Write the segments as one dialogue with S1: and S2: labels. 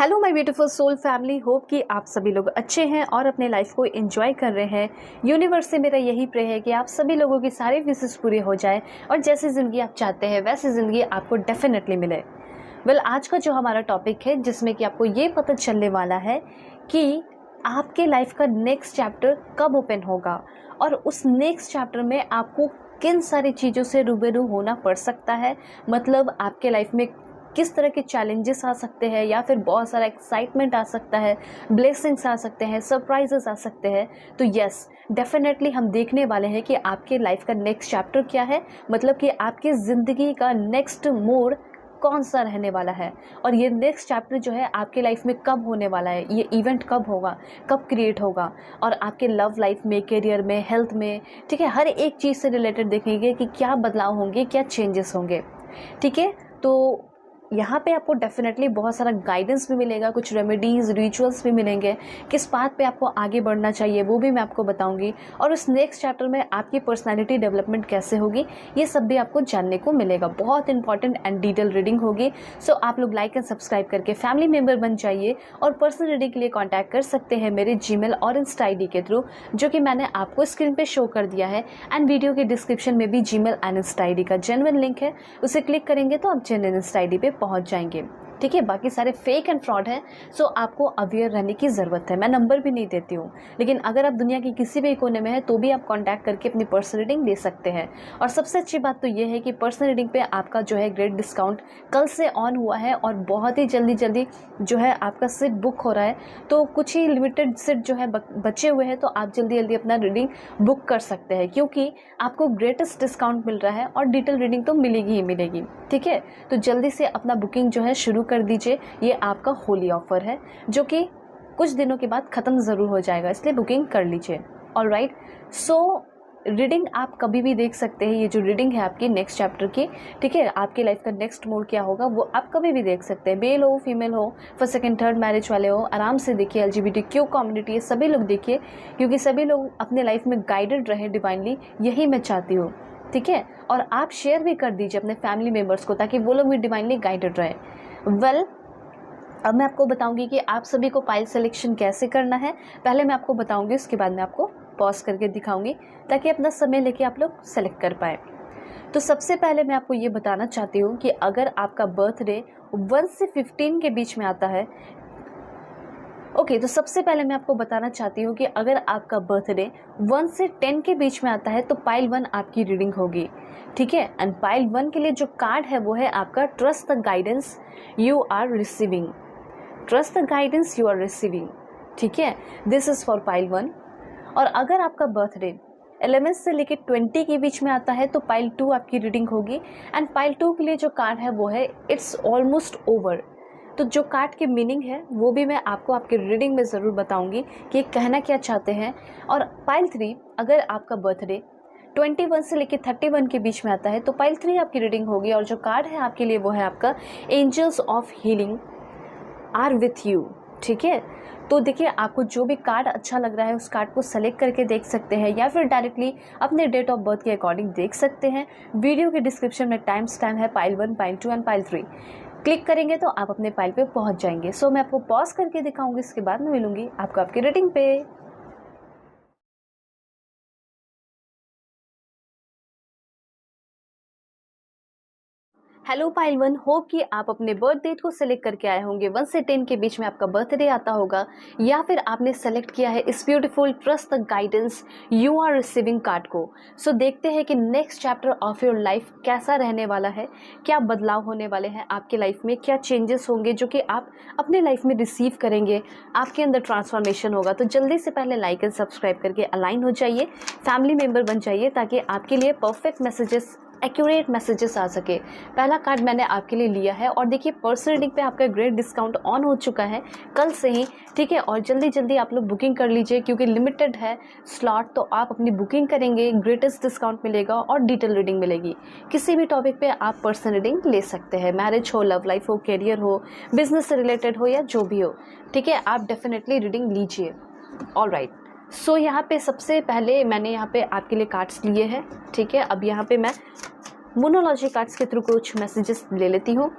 S1: Hello my beautiful soul family, hope कि आप सभी लोग अच्छे हैं और अपने लाइफ को एंजॉय कर रहे हैं। यूनिवर्स से मेरा यही प्रे है कि आप सभी लोगों की सारे विशेष पूरे हो जाए और जैसी ज़िंदगी आप चाहते हैं वैसी ज़िंदगी आपको डेफिनेटली मिले। आज का जो हमारा टॉपिक है जिसमें कि आपको ये पता चलने वाला है कि आपके लाइफ का नेक्स्ट चैप्टर कब ओपन होगा और उस नेक्स्ट चैप्टर में आपको किन सारी चीज़ों से रूबरू होना पड़ सकता है। मतलब आपके लाइफ में किस तरह के चैलेंजेस आ सकते हैं या फिर बहुत सारा एक्साइटमेंट आ सकता है, ब्लेसिंग्स आ सकते हैं, सरप्राइजेस आ सकते हैं। तो यस, डेफिनेटली हम देखने वाले हैं कि आपके लाइफ का नेक्स्ट चैप्टर क्या है, मतलब कि आपकी ज़िंदगी का नेक्स्ट मोड़ कौन सा रहने वाला है और ये नेक्स्ट चैप्टर जो है आपके लाइफ में कब होने वाला है, ये इवेंट कब होगा, कब क्रिएट होगा और आपके लव लाइफ में, करियर में, हेल्थ में, ठीक है, हर एक चीज़ से रिलेटेड देखेंगे कि क्या बदलाव होंगे, क्या चेंजेस होंगे। ठीक है, तो यहाँ पे आपको डेफिनेटली बहुत सारा गाइडेंस भी मिलेगा, कुछ रेमेडीज़, रिचुअल्स भी मिलेंगे, किस बात पे आपको आगे बढ़ना चाहिए वो भी मैं आपको बताऊंगी और उस नेक्स्ट चैप्टर में आपकी पर्सनालिटी डेवलपमेंट कैसे होगी ये सब भी आपको जानने को मिलेगा। बहुत इंपॉर्टेंट एंड डिटेल रीडिंग होगी। सो आप लोग लाइक एंड सब्सक्राइब करके फैमिली मेम्बर बन जाइए और पर्सनल रीडिंग के लिए कॉन्टैक्ट कर सकते हैं मेरे जीमेल और इंस्टा ID के थ्रू, जो कि मैंने आपको स्क्रीन पे शो कर दिया है एंड वीडियो के डिस्क्रिप्शन में भी जीमेल एंड इंस्टा ID का जेन्युइन लिंक है, उसे क्लिक करेंगे तो आप जेन्युइन इंस्टा ID पे पहुंच जाएंगे। ठीक है, बाकी सारे फेक एंड फ्रॉड हैं, सो आपको अवेयर रहने की ज़रूरत है। मैं नंबर भी नहीं देती हूँ, लेकिन अगर आप दुनिया की किसी भी कोने में हैं तो भी आप कांटेक्ट करके अपनी पर्सनल रीडिंग ले सकते हैं। और सबसे अच्छी बात तो ये है कि पर्सनल रीडिंग पे आपका जो है ग्रेट डिस्काउंट कल से ऑन हुआ है और बहुत ही जल्दी जो है आपका सीट बुक हो रहा है। तो कुछ ही लिमिटेड सीट जो है बचे हुए हैं, तो आप जल्दी अपना रीडिंग बुक कर सकते हैं क्योंकि आपको ग्रेटेस्ट डिस्काउंट मिल रहा है और डिटेल रीडिंग तो मिलेगी ही मिलेगी। ठीक है, तो जल्दी से अपना बुकिंग जो है शुरू कर दीजिए। ये आपका होली ऑफर है जो कि कुछ दिनों के बाद ख़त्म ज़रूर हो जाएगा, इसलिए बुकिंग कर लीजिए। ऑलराइट, सो रीडिंग आप कभी भी देख सकते हैं। ये जो रीडिंग है आपकी नेक्स्ट चैप्टर की, ठीक है, आपकी लाइफ का नेक्स्ट मोड क्या होगा वो आप कभी भी देख सकते हैं। मेल हो, फीमेल हो, फर्स्ट सेकंड थर्ड मैरिज वाले हो, आराम से देखिए। LGBTQ कम्युनिटी है, सभी लोग देखिए क्योंकि सभी लोग अपने लाइफ में गाइडेड रहे डिवाइनली, यही मैं चाहती हूँ। ठीक है, और आप शेयर भी कर दीजिए अपने फैमिली मेम्बर्स को ताकि वो लोग भी डिवाइनली गाइडेड रहे। अब मैं आपको बताऊंगी कि आप सभी को पाइल सिलेक्शन कैसे करना है। पहले मैं आपको बताऊंगी, उसके बाद मैं आपको पॉज करके दिखाऊंगी ताकि अपना समय लेके आप लोग सेलेक्ट कर पाए। तो सबसे पहले मैं आपको ये बताना चाहती हूँ कि अगर आपका बर्थडे 1 से 15 के बीच में आता है, तो सबसे पहले मैं आपको बताना चाहती हूँ कि अगर आपका बर्थडे 1 से 10 के बीच में आता है तो पाइल 1 आपकी रीडिंग होगी। ठीक है, एंड पाइल 1 के लिए जो कार्ड है वो है आपका trust the guidance you are receiving. Trust the guidance you are receiving. ठीक है, दिस इज फॉर पाइल 1। और अगर आपका बर्थडे 11 से लेकर 20 के बीच में आता है तो पाइल 2 आपकी रीडिंग होगी। एंड पाइल 2 के लिए जो कार्ड है वो है इट्स ऑलमोस्ट ओवर। तो जो कार्ड की मीनिंग है वो भी मैं आपको आपके रीडिंग में ज़रूर बताऊंगी कि कहना क्या चाहते हैं। और पाइल 3, अगर आपका बर्थडे 21 से लेकर 31 के बीच में आता है तो पाइल 3 आपकी रीडिंग होगी और जो कार्ड है आपके लिए वो है आपका angels of healing are with you. ठीक है, तो देखिए आपको जो भी कार्ड अच्छा लग रहा है उस कार्ड को सेलेक्ट करके देख सकते हैं या फिर डायरेक्टली अपने डेट ऑफ बर्थ के अकॉर्डिंग देख सकते हैं। वीडियो के डिस्क्रिप्शन में टाइम स्टैम्प है pile 1, pile 2 and pile 3। Click करेंगे तो आप अपने पाइल पे पहुंच जाएंगे। सो मैं आपको पॉज करके दिखाऊंगी, इसके बाद में मिलूंगी आपको आपकी रीडिंग पे। हेलो पाइल 1, होप कि आप अपने बर्थ डेट को सिलेक्ट करके आए होंगे। 1 से 10 के बीच में आपका बर्थडे आता होगा या फिर आपने सेलेक्ट किया है इस beautiful trust the guidance you are receiving card को। सो देखते हैं कि next chapter of your life कैसा रहने वाला है, क्या बदलाव होने वाले हैं आपके लाइफ में, क्या चेंजेस होंगे जो कि आप अपने लाइफ में रिसीव करेंगे, आपके अंदर ट्रांसफॉर्मेशन होगा। तो जल्दी से पहले लाइक एंड सब्सक्राइब करके अलाइन हो जाइए, फैमिली मेम्बर बन जाइए ताकि आपके लिए परफेक्ट मैसेजेस, एक्यूरेट मैसेजेस आ सके। पहला कार्ड मैंने आपके लिए लिया है और देखिए पर्सनल रीडिंग पे आपका ग्रेट डिस्काउंट ऑन हो चुका है कल से ही। ठीक है, और जल्दी आप लोग बुकिंग कर लीजिए क्योंकि लिमिटेड है स्लॉट, तो आप अपनी बुकिंग करेंगे, ग्रेटेस्ट डिस्काउंट मिलेगा और डिटेल रीडिंग मिलेगी। किसी भी टॉपिक पे आप पर्सनल रीडिंग ले सकते हैं, मैरिज हो, लव लाइफ हो, करियर हो, बिजनेस से रिलेटेड हो या जो भी हो। ठीक है, आप डेफिनेटली रीडिंग लीजिए। ऑलराइट, सो यहाँ पे सबसे पहले मैंने यहाँ पे आपके लिए कार्ड्स लिए हैं। ठीक है, अब यहाँ पे मैं मोनोलॉजी कार्ड्स के थ्रू कुछ मैसेजेस ले लेती हूँ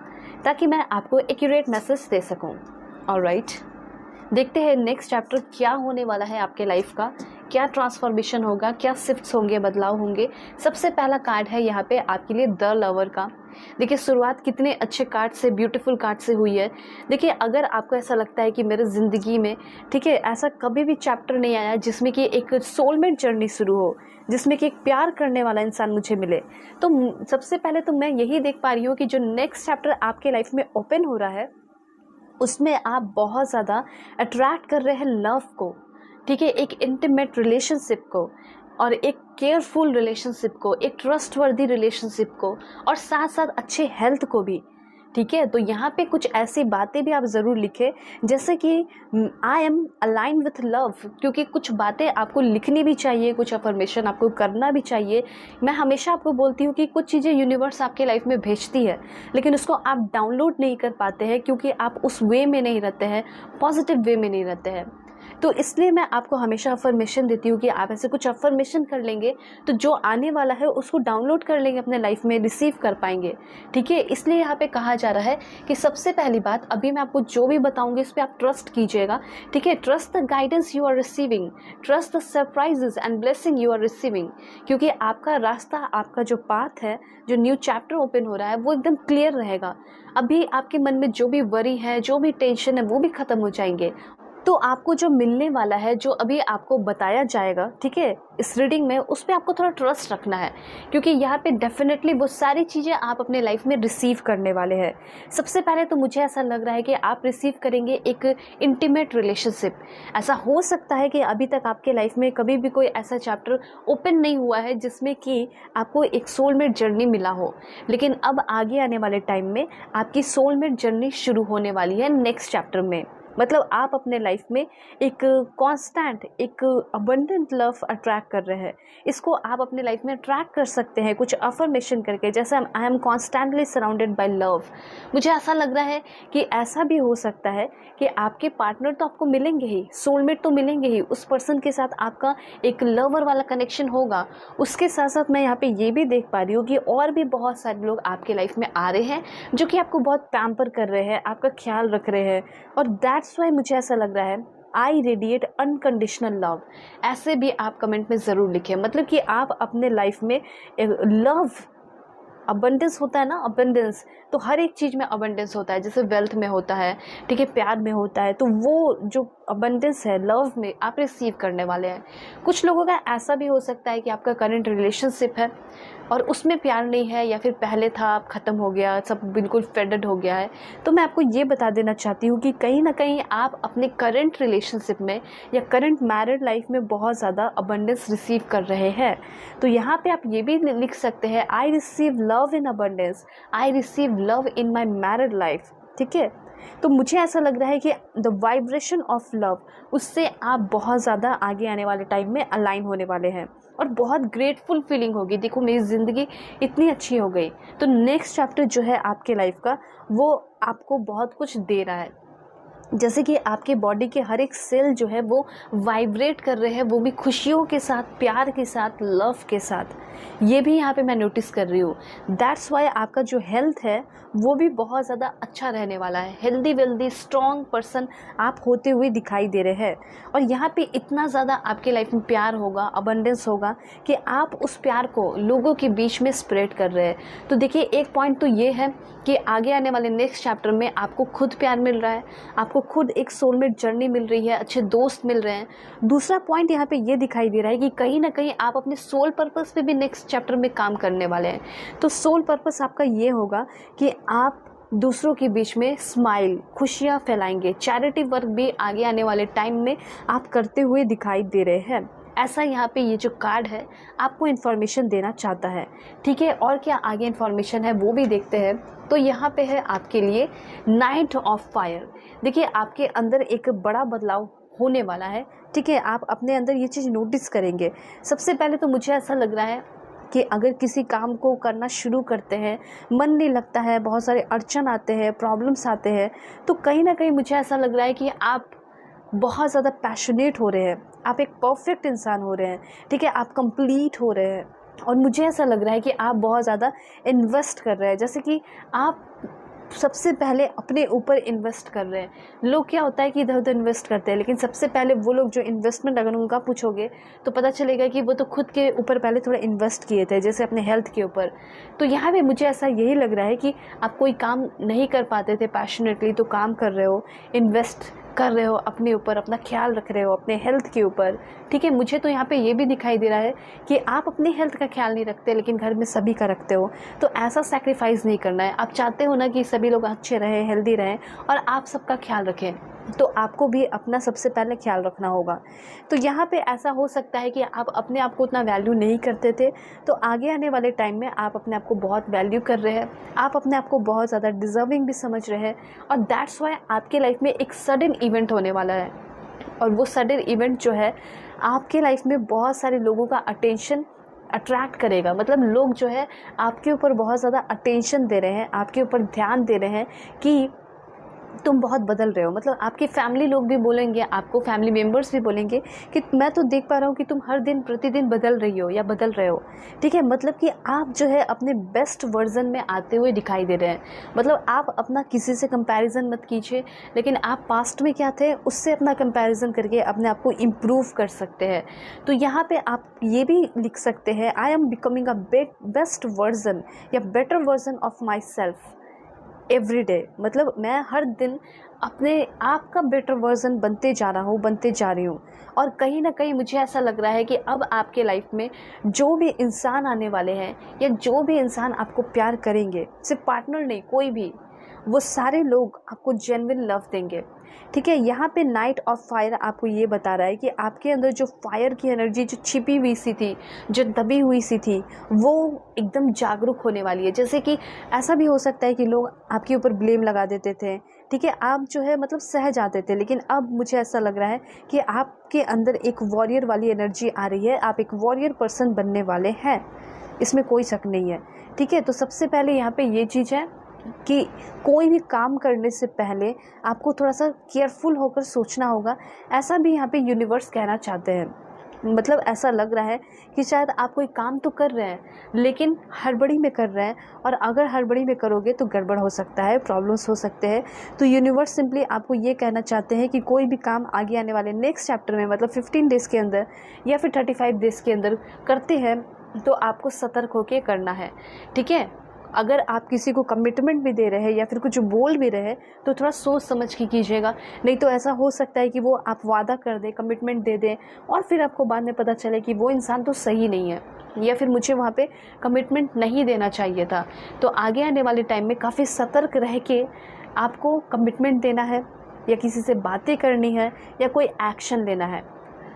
S1: ताकि मैं आपको एक्यूरेट मैसेज दे सकूँ। ऑलराइट, देखते हैं नेक्स्ट चैप्टर क्या होने वाला है आपके लाइफ का, क्या ट्रांसफॉर्मेशन होगा, क्या शिफ्ट्स होंगे, बदलाव होंगे। सबसे पहला कार्ड है यहाँ पे आपके लिए द लवर का। देखिए शुरुआत कितने अच्छे कार्ड से, ब्यूटीफुल कार्ड से हुई है। देखिए अगर आपको ऐसा लगता है कि मेरे ज़िंदगी में, ठीक है, ऐसा कभी भी चैप्टर नहीं आया जिसमें कि एक सोलमेट जर्नी शुरू हो, जिसमें कि एक प्यार करने वाला इंसान मुझे मिले, तो सबसे पहले तो मैं यही देख पा रही हूँ कि जो नेक्स्ट चैप्टर आपके लाइफ में ओपन हो रहा है उसमें आप बहुत ज़्यादा अट्रैक्ट कर रहे हैं लव को, ठीक है, एक इंटीमेट रिलेशनशिप को, और एक केयरफुल रिलेशनशिप को, एक ट्रस्टवर्दी रिलेशनशिप को, और साथ साथ अच्छे हेल्थ को भी, ठीक है। तो यहाँ पे कुछ ऐसी बातें भी आप ज़रूर लिखें जैसे कि I am align with love, क्योंकि कुछ बातें आपको लिखनी भी चाहिए, कुछ अफर्मेशन आपको करना भी चाहिए। मैं हमेशा आपको बोलती हूँ कि कुछ चीज़ें यूनिवर्स आपके लाइफ में भेजती है, लेकिन उसको आप डाउनलोड नहीं कर पाते हैं क्योंकि आप उस वे में नहीं रहते हैं, पॉजिटिव वे में नहीं रहते हैं। तो इसलिए मैं आपको हमेशा अफर्मेशन देती हूँ कि आप ऐसे कुछ अफर्मेशन कर लेंगे तो जो आने वाला है उसको डाउनलोड कर लेंगे, अपने लाइफ में रिसीव कर पाएंगे, ठीक है। इसलिए यहाँ पे कहा जा रहा है कि सबसे पहली बात, अभी मैं आपको जो भी बताऊंगी इस पर आप ट्रस्ट कीजिएगा, ठीक है। Trust the guidance you are receiving, trust the surprises and blessing you are receiving, क्योंकि आपका रास्ता, आपका जो पाथ है, जो न्यू चैप्टर ओपन हो रहा है वो एकदम क्लियर रहेगा। अभी आपके मन में जो भी वरी है, जो भी टेंशन है, वो भी ख़त्म हो जाएंगे। तो आपको जो मिलने वाला है, जो अभी आपको बताया जाएगा, ठीक है, इस रीडिंग में, उस पर आपको थोड़ा ट्रस्ट रखना है, क्योंकि यहाँ पे डेफिनेटली वो सारी चीज़ें आप अपने लाइफ में रिसीव करने वाले हैं। सबसे पहले तो मुझे ऐसा लग रहा है कि आप रिसीव करेंगे एक इंटीमेट रिलेशनशिप। ऐसा हो सकता है कि अभी तक आपके लाइफ में कभी भी कोई ऐसा चैप्टर ओपन नहीं हुआ है जिसमें कि आपको एक सोलमेट जर्नी मिला हो, लेकिन अब आगे आने वाले टाइम में आपकी सोलमेट जर्नी शुरू होने वाली है नेक्स्ट चैप्टर में। मतलब आप अपने लाइफ में एक कांस्टेंट, एक अबंडेंट लव अट्रैक्ट कर रहे हैं। इसको आप अपने लाइफ में अट्रैक्ट कर सकते हैं कुछ अफर्मेशन करके, जैसे I am constantly surrounded by love. मुझे ऐसा लग रहा है कि ऐसा भी हो सकता है कि आपके पार्टनर तो आपको मिलेंगे ही, सोलमेट तो मिलेंगे ही, उस पर्सन के साथ आपका एक लवर वाला कनेक्शन होगा। उसके साथ साथ मैं यहाँ पे ये भी देख पा रही हूँ कि और भी बहुत सारे लोग आपके लाइफ में आ रहे हैं जो कि आपको बहुत पैम्पर कर रहे हैं, आपका ख्याल रख रहे हैं, और दैट्स वाई मुझे ऐसा लग रहा है आई रेडिएट अनकंडीशनल लव। ऐसे भी आप कमेंट में ज़रूर लिखें, मतलब कि आप अपने लाइफ में लव, अबंडेंस होता है ना, अबंडेंस, तो हर एक चीज़ में अबंडेंस होता है, जैसे वेल्थ में होता है, ठीक है, प्यार में होता है, तो वो जो अबंडेंस है लव में आप रिसीव करने वाले हैं। कुछ लोगों का ऐसा भी हो सकता है कि आपका करंट रिलेशनशिप है और उसमें प्यार नहीं है, या फिर पहले था अब ख़त्म हो गया, सब बिल्कुल फेडेड हो गया है। तो मैं आपको ये बता देना चाहती हूँ कि कहीं ना कहीं आप अपने करंट रिलेशनशिप में या करंट मैरिड लाइफ में बहुत ज़्यादा अबंडेंस रिसीव कर रहे हैं। तो यहाँ पे आप ये भी लिख सकते हैं, I receive love in abundance, I receive love in my married life, ठीक है। तो मुझे ऐसा लग रहा है कि द वाइब्रेशन ऑफ लव, उससे आप बहुत ज़्यादा आगे आने वाले टाइम में अलाइन होने वाले हैं और बहुत ग्रेटफुल फीलिंग होगी, देखो मेरी ज़िंदगी इतनी अच्छी हो गई। तो नेक्स्ट चैप्टर जो है आपके लाइफ का, वो आपको बहुत कुछ दे रहा है, जैसे कि आपके बॉडी के हर एक सेल जो है वो वाइब्रेट कर रहे हैं, वो भी खुशियों के साथ, प्यार के साथ, लव के साथ। ये भी यहाँ पे मैं नोटिस कर रही हूँ। दैट्स वाई आपका जो हेल्थ है वो भी बहुत ज़्यादा अच्छा रहने वाला है। हेल्दी वेल्दी स्ट्रॉन्ग पर्सन आप होते हुए दिखाई दे रहे हैं, और यहाँ पे इतना ज़्यादा आपके लाइफ में प्यार होगा, अबंडेंस होगा कि आप उस प्यार को लोगों के बीच में स्प्रेड कर रहे हैं। तो देखिए एक पॉइंट तो ये है कि आगे आने वाले नेक्स्ट चैप्टर में आपको खुद प्यार मिल रहा है, आपको खुद एक सोलमेट जर्नी मिल रही है, अच्छे दोस्त मिल रहे हैं। दूसरा पॉइंट यहाँ पे ये दिखाई दे रहा है कि कहीं ना कहीं आप अपने सोल पर्पस पे भी नेक्स्ट चैप्टर में काम करने वाले हैं। तो सोल पर्पस आपका ये होगा कि आप दूसरों के बीच में स्माइल, खुशियाँ फैलाएंगे। चैरिटी वर्क भी आगे आने वाले टाइम में आप करते हुए दिखाई दे रहे हैं। ऐसा यहाँ पे ये जो कार्ड है आपको इन्फॉर्मेशन देना चाहता है, ठीक है। और क्या आगे इन्फॉर्मेशन है वो भी देखते हैं। तो यहाँ पे है आपके लिए नाइट ऑफ फायर। देखिए आपके अंदर एक बड़ा बदलाव होने वाला है, ठीक है। आप अपने अंदर ये चीज़ नोटिस करेंगे। सबसे पहले तो मुझे ऐसा लग रहा है कि अगर किसी काम को करना शुरू करते हैं, मन नहीं लगता है, बहुत सारे अड़चन आते हैं, प्रॉब्लम्स आते हैं, तो कहीं ना कहीं मुझे ऐसा लग रहा है कि आप बहुत ज़्यादा पैशनेट हो रहे हैं, आप एक परफेक्ट इंसान हो रहे हैं, ठीक है, आप कंप्लीट हो रहे हैं। और मुझे ऐसा लग रहा है कि आप बहुत ज़्यादा इन्वेस्ट कर रहे हैं, जैसे कि आप सबसे पहले अपने ऊपर इन्वेस्ट कर रहे हैं। लोग क्या होता है कि इधर उधर इन्वेस्ट करते हैं, लेकिन सबसे पहले वो लोग जो इन्वेस्टमेंट अगर उनका पूछोगे तो पता चलेगा कि वो तो खुद के ऊपर पहले थोड़ा इन्वेस्ट किए थे, जैसे अपने हेल्थ के ऊपर। तो यहाँ पे मुझे ऐसा यही लग रहा है कि आप कोई काम नहीं कर पाते थे पैशनेटली, तो काम कर रहे हो, इन्वेस्ट कर रहे हो अपने ऊपर, अपना ख्याल रख रहे हो अपने हेल्थ के ऊपर। ठीक है, मुझे तो यहाँ पे ये भी दिखाई दे रहा है कि आप अपनी हेल्थ का ख्याल नहीं रखते लेकिन घर में सभी का रखते हो। तो ऐसा सैक्रिफाइस नहीं करना है। आप चाहते हो ना कि सभी लोग अच्छे रहें, हेल्दी रहें और आप सबका ख्याल रखें, तो आपको भी अपना सबसे पहले ख्याल रखना होगा। तो यहाँ पे ऐसा हो सकता है कि आप अपने आप को उतना वैल्यू नहीं करते थे, तो आगे आने वाले टाइम में आप अपने आप को बहुत वैल्यू कर रहे हैं, आप अपने आप को बहुत ज़्यादा डिज़र्विंग भी समझ रहे हैं। और दैट्स वाई आपके लाइफ में एक सडन इवेंट होने वाला है, और वो सडन इवेंट जो है आपके लाइफ में बहुत सारे लोगों का अटेंशन अट्रैक्ट करेगा। मतलब लोग जो है आपके ऊपर बहुत ज़्यादा अटेंशन दे रहे हैं, आपके ऊपर ध्यान दे रहे हैं कि तुम बहुत बदल रहे हो। मतलब आपके फैमिली लोग भी बोलेंगे आपको, फैमिली मेम्बर्स भी बोलेंगे कि मैं तो देख पा रहा हूँ कि तुम हर दिन प्रतिदिन बदल रही हो या बदल रहे हो। ठीक है, मतलब कि आप जो है अपने बेस्ट वर्जन में आते हुए दिखाई दे रहे हैं। मतलब आप अपना किसी से कंपैरिजन मत कीजिए, लेकिन आप पास्ट में क्या थे उससे अपना कंपैरिजन करके अपने आप को इम्प्रूव कर सकते हैं। तो यहाँ पे आप ये भी लिख सकते हैं, I am becoming a best version या better version of myself every day. मतलब मैं हर दिन अपने आप का बेटर वर्जन बनते जा रहा हूँ, बनते जा रही हूँ। और कहीं ना कहीं मुझे ऐसा लग रहा है कि अब आपके लाइफ में जो भी इंसान आने वाले हैं या जो भी इंसान आपको प्यार करेंगे, सिर्फ पार्टनर नहीं, कोई भी, वो सारे लोग आपको जेन्युइन लव देंगे। ठीक है, यहाँ पे नाइट ऑफ फायर आपको ये बता रहा है कि आपके अंदर जो फायर की एनर्जी जो छिपी हुई सी थी, जो दबी हुई सी थी, वो एकदम जागरूक होने वाली है। जैसे कि ऐसा भी हो सकता है कि लोग आपके ऊपर ब्लेम लगा देते थे, ठीक है, आप जो है मतलब सह जाते थे, लेकिन अब मुझे ऐसा लग रहा है कि आपके अंदर एक वॉरियर वाली एनर्जी आ रही है, आप एक वॉरियर पर्सन बनने वाले हैं, इसमें कोई शक नहीं है। ठीक है, तो सबसे पहले यहाँ पे ये चीज़ है कि कोई भी काम करने से पहले आपको थोड़ा सा केयरफुल होकर सोचना होगा। ऐसा भी यहाँ पे यूनिवर्स कहना चाहते हैं। मतलब ऐसा लग रहा है कि शायद आप कोई काम तो कर रहे हैं लेकिन हड़बड़ी में कर रहे हैं, और अगर हड़बड़ी में करोगे तो गड़बड़ हो सकता है, प्रॉब्लम्स हो सकते हैं। तो यूनिवर्स सिंपली आपको ये कहना चाहते हैं कि कोई भी काम आगे आने वाले नेक्स्ट चैप्टर में, मतलब 15 डेज़ के अंदर या फिर 35 डेज़ के अंदर करते हैं, तो आपको सतर्क होकर करना है। ठीक है, अगर आप किसी को कमिटमेंट भी दे रहे हैं या फिर कुछ बोल भी रहे हैं तो थोड़ा सोच समझ के कीजिएगा, नहीं तो ऐसा हो सकता है कि वो आप वादा कर दें, कमिटमेंट दे दें और फिर आपको बाद में पता चले कि वो इंसान तो सही नहीं है, या फिर मुझे वहाँ पे कमिटमेंट नहीं देना चाहिए था। तो आगे आने वाले टाइम में काफ़ी सतर्क रह के आपको कमिटमेंट देना है, या किसी से बातें करनी है, या कोई एक्शन लेना है।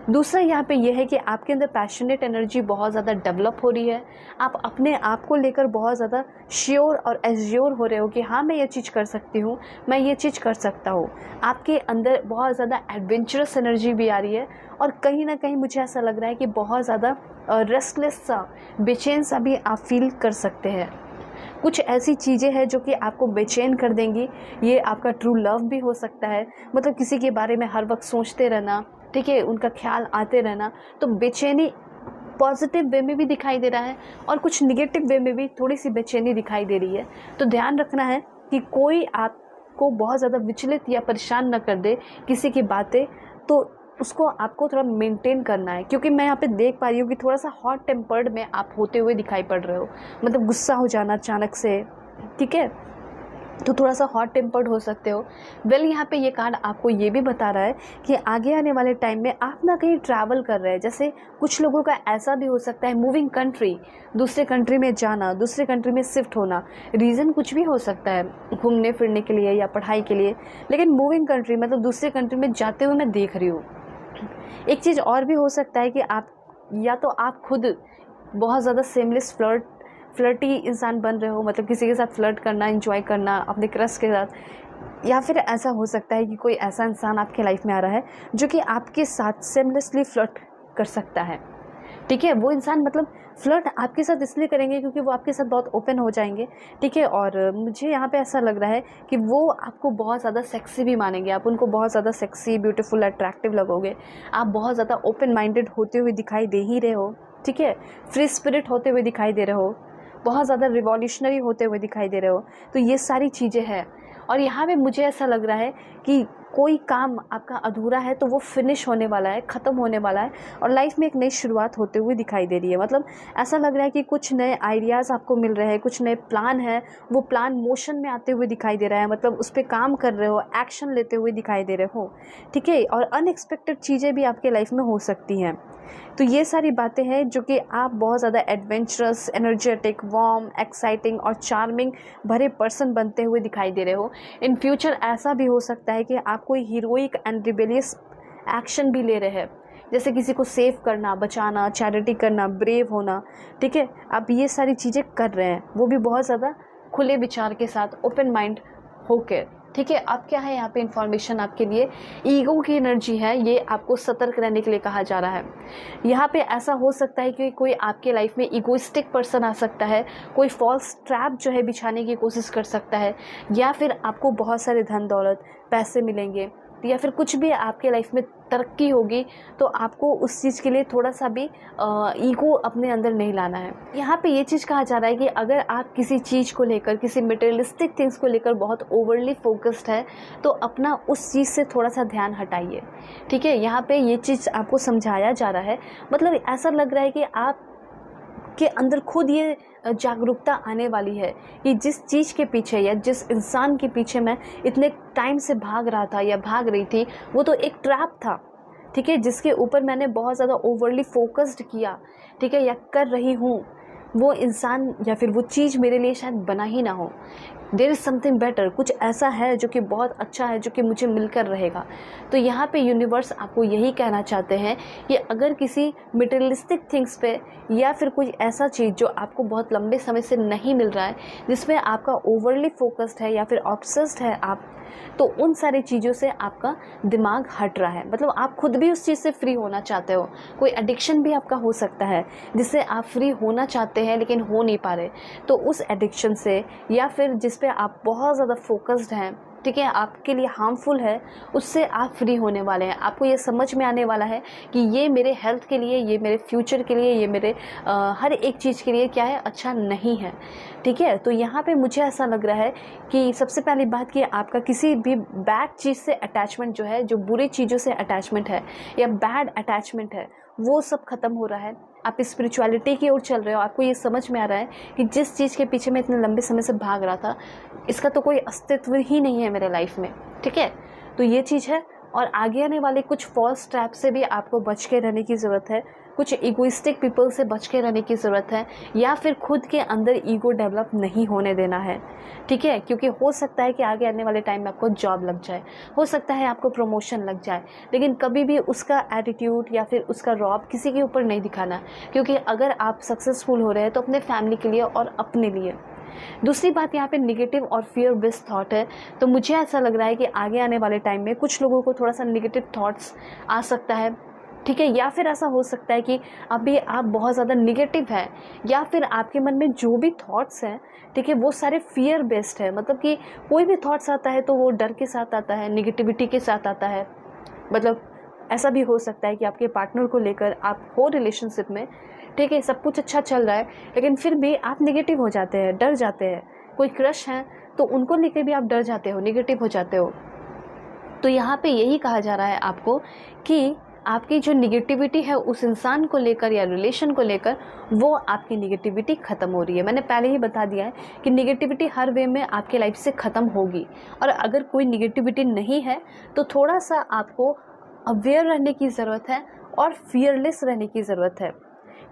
S1: दूसरा यहाँ पे ये है कि आपके अंदर पैशनेट एनर्जी बहुत ज़्यादा डेवलप हो रही है। आप अपने आप को लेकर बहुत ज़्यादा श्योर और एश्योर हो रहे हो कि हाँ मैं ये चीज़ कर सकती हूँ, मैं ये चीज़ कर सकता हूँ। आपके अंदर बहुत ज़्यादा एडवेंचरस एनर्जी भी आ रही है, और कहीं ना कहीं मुझे ऐसा लग रहा है कि बहुत ज़्यादा रेस्टलेस सा, बेचैन सा भी आप फील कर सकते हैं। कुछ ऐसी चीज़ें हैं जो कि आपको बेचैन कर देंगी। ये आपका ट्रू लव भी हो सकता है, मतलब किसी के बारे में हर वक्त सोचते रहना, ठीक है, उनका ख्याल आते रहना। तो बेचैनी पॉजिटिव वे में भी दिखाई दे रहा है और कुछ निगेटिव वे में भी थोड़ी सी बेचैनी दिखाई दे रही है। तो ध्यान रखना है कि कोई आपको बहुत ज़्यादा विचलित या परेशान न कर दे किसी की बातें, तो उसको आपको थोड़ा मेंटेन करना है। क्योंकि मैं यहाँ पे देख पा रही हूँ कि थोड़ा सा हॉट टेम्पर्ड में आप होते हुए दिखाई पड़ रहे हो, मतलब गुस्सा हो जाना अचानक से, ठीक है, तो थोड़ा सा हॉट टेम्पर्ड हो सकते हो। यहाँ पे ये कार्ड आपको ये भी बता रहा है कि आगे आने वाले टाइम में आप ना कहीं ट्रैवल कर रहे हैं। जैसे कुछ लोगों का ऐसा भी हो सकता है मूविंग कंट्री, दूसरे कंट्री में जाना, दूसरे कंट्री में शिफ्ट होना। रीज़न कुछ भी हो सकता है, घूमने फिरने के लिए या पढ़ाई के लिए, लेकिन मूविंग कंट्री मतलब दूसरे कंट्री में जाते हुए मैं देख रही हूँ। एक चीज़ और भी हो सकता है कि आप या तो आप खुद बहुत ज़्यादा सेमलेस फ्लर्टी इंसान बन रहे हो, मतलब किसी के साथ फ्लर्ट करना, एंजॉय करना अपने क्रश के साथ, या फिर ऐसा हो सकता है कि कोई ऐसा इंसान आपके लाइफ में आ रहा है जो कि आपके साथ सेमलेसली फ्लर्ट कर सकता है। ठीक है, वो इंसान मतलब फ्लर्ट आपके साथ इसलिए करेंगे क्योंकि वो आपके साथ बहुत ओपन हो जाएंगे। ठीक है, और मुझे यहाँ पे ऐसा लग रहा है कि वो आपको बहुत ज़्यादा सेक्सी भी मानेंगे, आप उनको बहुत ज़्यादा सेक्सी, ब्यूटीफुल, अट्रैक्टिव लगोगे। आप बहुत ज़्यादा ओपन माइंडेड होते हुए दिखाई दे ही रहे हो, ठीक है, फ्री स्पिरिट होते हुए दिखाई दे रहे हो। बहुत ज़्यादा रिवॉल्यूशनरी होते हुए दिखाई दे रहे हो। तो ये सारी चीज़ें हैं और यहाँ पे मुझे ऐसा लग रहा है कि कोई काम आपका अधूरा है तो वो फिनिश होने वाला है, ख़त्म होने वाला है और लाइफ में एक नई शुरुआत होते हुए दिखाई दे रही है। मतलब ऐसा लग रहा है कि कुछ नए आइडियाज़ आपको मिल रहे हैं, कुछ नए प्लान हैं, वो प्लान मोशन में आते हुए दिखाई दे रहा है। मतलब उस पर काम कर रहे हो, एक्शन लेते हुए दिखाई दे रहे हो, ठीक है। और अनएक्सपेक्टेड चीज़ें भी आपके लाइफ में हो सकती हैं। तो ये सारी बातें हैं जो कि आप बहुत ज़्यादा एडवेंचरस, एनर्जेटिक, वार्म, एक्साइटिंग और चार्मिंग भरे पर्सन बनते हुए दिखाई दे रहे हो। इन फ्यूचर ऐसा भी हो सकता है कि आप कोई हीरोइक एंड रिबेलियस एक्शन भी ले रहे हैं, जैसे किसी को सेव करना, बचाना, चैरिटी करना, ब्रेव होना, ठीक है। आप ये सारी चीज़ें कर रहे हैं, वो भी बहुत ज़्यादा खुले विचार के साथ, ओपन माइंड होकर, ठीक है। अब क्या है यहाँ पे इन्फॉर्मेशन आपके लिए, ईगो की एनर्जी है, ये आपको सतर्क रहने के लिए कहा जा रहा है। यहाँ पे ऐसा हो सकता है कि कोई आपके लाइफ में ईगोइस्टिक पर्सन आ सकता है, कोई फॉल्स ट्रैप जो है बिछाने की कोशिश कर सकता है, या फिर आपको बहुत सारे धन दौलत, पैसे मिलेंगे, या फिर कुछ भी आपके लाइफ में तरक्की होगी, तो आपको उस चीज़ के लिए थोड़ा सा भी ईगो अपने अंदर नहीं लाना है। यहाँ पे ये चीज़ कहा जा रहा है कि अगर आप किसी चीज़ को लेकर, किसी मटेरियलिस्टिक थिंग्स को लेकर बहुत ओवरली फोकस्ड है, तो अपना उस चीज़ से थोड़ा सा ध्यान हटाइए, ठीक है। यहाँ पे ये चीज़ आपको समझाया जा रहा है। मतलब ऐसा लग रहा है कि आप के अंदर खुद ये जागरूकता आने वाली है कि जिस चीज़ के पीछे या जिस इंसान के पीछे मैं इतने टाइम से भाग रहा था या भाग रही थी, वो तो एक ट्रैप था, ठीक है, जिसके ऊपर मैंने बहुत ज़्यादा ओवरली फोकस्ड किया, ठीक है, या कर रही हूँ। वो इंसान या फिर वो चीज़ मेरे लिए शायद बना ही ना हो। देयर इज़ समथिंग बेटर, कुछ ऐसा है जो कि बहुत अच्छा है, जो कि मुझे मिलकर रहेगा। तो यहाँ पे यूनिवर्स आपको यही कहना चाहते हैं कि अगर किसी मटेरियलिस्टिक थिंग्स पे या फिर कोई ऐसा चीज़ जो आपको बहुत लंबे समय से नहीं मिल रहा है, जिसमें आपका ओवरली फोकस्ड है या फिर ऑब्सेस्ड है आप, तो उन सारी चीज़ों से आपका दिमाग हट रहा है। मतलब आप खुद भी उस चीज़ से फ्री होना चाहते हो। कोई एडिक्शन भी आपका हो सकता है जिससे आप फ्री होना चाहते हैं लेकिन हो नहीं पा रहे, तो उस एडिक्शन से या फिर जिस पे आप बहुत ज़्यादा फोकस्ड हैं, ठीक है, आपके लिए हार्मफुल है, उससे आप फ्री होने वाले हैं। आपको ये समझ में आने वाला है कि ये मेरे हेल्थ के लिए, ये मेरे फ्यूचर के लिए, ये मेरे हर एक चीज़ के लिए क्या है, अच्छा नहीं है, ठीक है। तो यहाँ पे मुझे ऐसा लग रहा है कि सबसे पहली बात कि आपका किसी भी बैड चीज़ से अटैचमेंट जो है, जो बुरी चीज़ों से अटैचमेंट है या बैड अटैचमेंट है, वो सब खत्म हो रहा है। आप स्पिरिचुअलिटी की ओर चल रहे हो। आपको ये समझ में आ रहा है कि जिस चीज़ के पीछे मैं इतने लंबे समय से भाग रहा था, इसका तो कोई अस्तित्व ही नहीं है मेरे लाइफ में, ठीक है। तो ये चीज़ है। और आगे आने वाले कुछ फॉल्स ट्रैप से भी आपको बच के रहने की ज़रूरत है, कुछ इगोइस्टिक पीपल से बच के रहने की ज़रूरत है, या फिर खुद के अंदर ईगो डेवलप नहीं होने देना है, ठीक है। क्योंकि हो सकता है कि आगे आने वाले टाइम में आपको जॉब लग जाए, हो सकता है आपको प्रमोशन लग जाए, लेकिन कभी भी उसका एटीट्यूड या फिर उसका रौब किसी के ऊपर नहीं दिखाना, क्योंकि अगर आप सक्सेसफुल हो रहे हैं तो अपने फैमिली के लिए और अपने लिए। दूसरी बात यहाँ पे निगेटिव और फियर बेस्ड थॉट है। तो मुझे ऐसा लग रहा है कि आगे आने वाले टाइम में कुछ लोगों को थोड़ा सा निगेटिव थॉट्स आ सकता है, ठीक है, या फिर ऐसा हो सकता है कि अभी आप बहुत ज़्यादा निगेटिव है, या फिर आपके मन में जो भी थॉट्स हैं, ठीक है, वो सारे फियर बेस्ड है। मतलब कि कोई भी थॉट्स आता है तो वो डर के साथ आता है, निगेटिविटी के साथ आता है। मतलब ऐसा भी हो सकता है कि आपके पार्टनर को लेकर आप हो रिलेशनशिप में, ठीक है, सब कुछ अच्छा चल रहा है, लेकिन फिर भी आप निगेटिव हो जाते हैं, डर जाते हैं। कोई क्रश है तो उनको लेकर भी आप डर जाते हो, निगेटिव हो जाते हो। तो यहाँ पे यही कहा जा रहा है आपको कि आपकी जो निगेटिविटी है उस इंसान को लेकर या रिलेशन को लेकर, वो आपकी निगेटिविटी ख़त्म हो रही है। मैंने पहले ही बता दिया है कि निगेटिविटी हर वे में आपके लाइफ से ख़त्म होगी। और अगर कोई निगेटिविटी नहीं है तो थोड़ा सा आपको अवेयर रहने की ज़रूरत है और फियरलेस रहने की ज़रूरत है।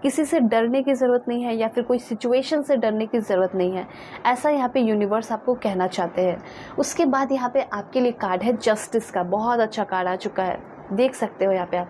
S1: किसी से डरने की ज़रूरत नहीं है या फिर कोई सिचुएशन से डरने की ज़रूरत नहीं है, ऐसा यहाँ पे यूनिवर्स आपको कहना चाहते हैं। उसके बाद यहाँ पे आपके लिए कार्ड है जस्टिस का, बहुत अच्छा कार्ड आ चुका है, देख सकते हो यहाँ पे आप,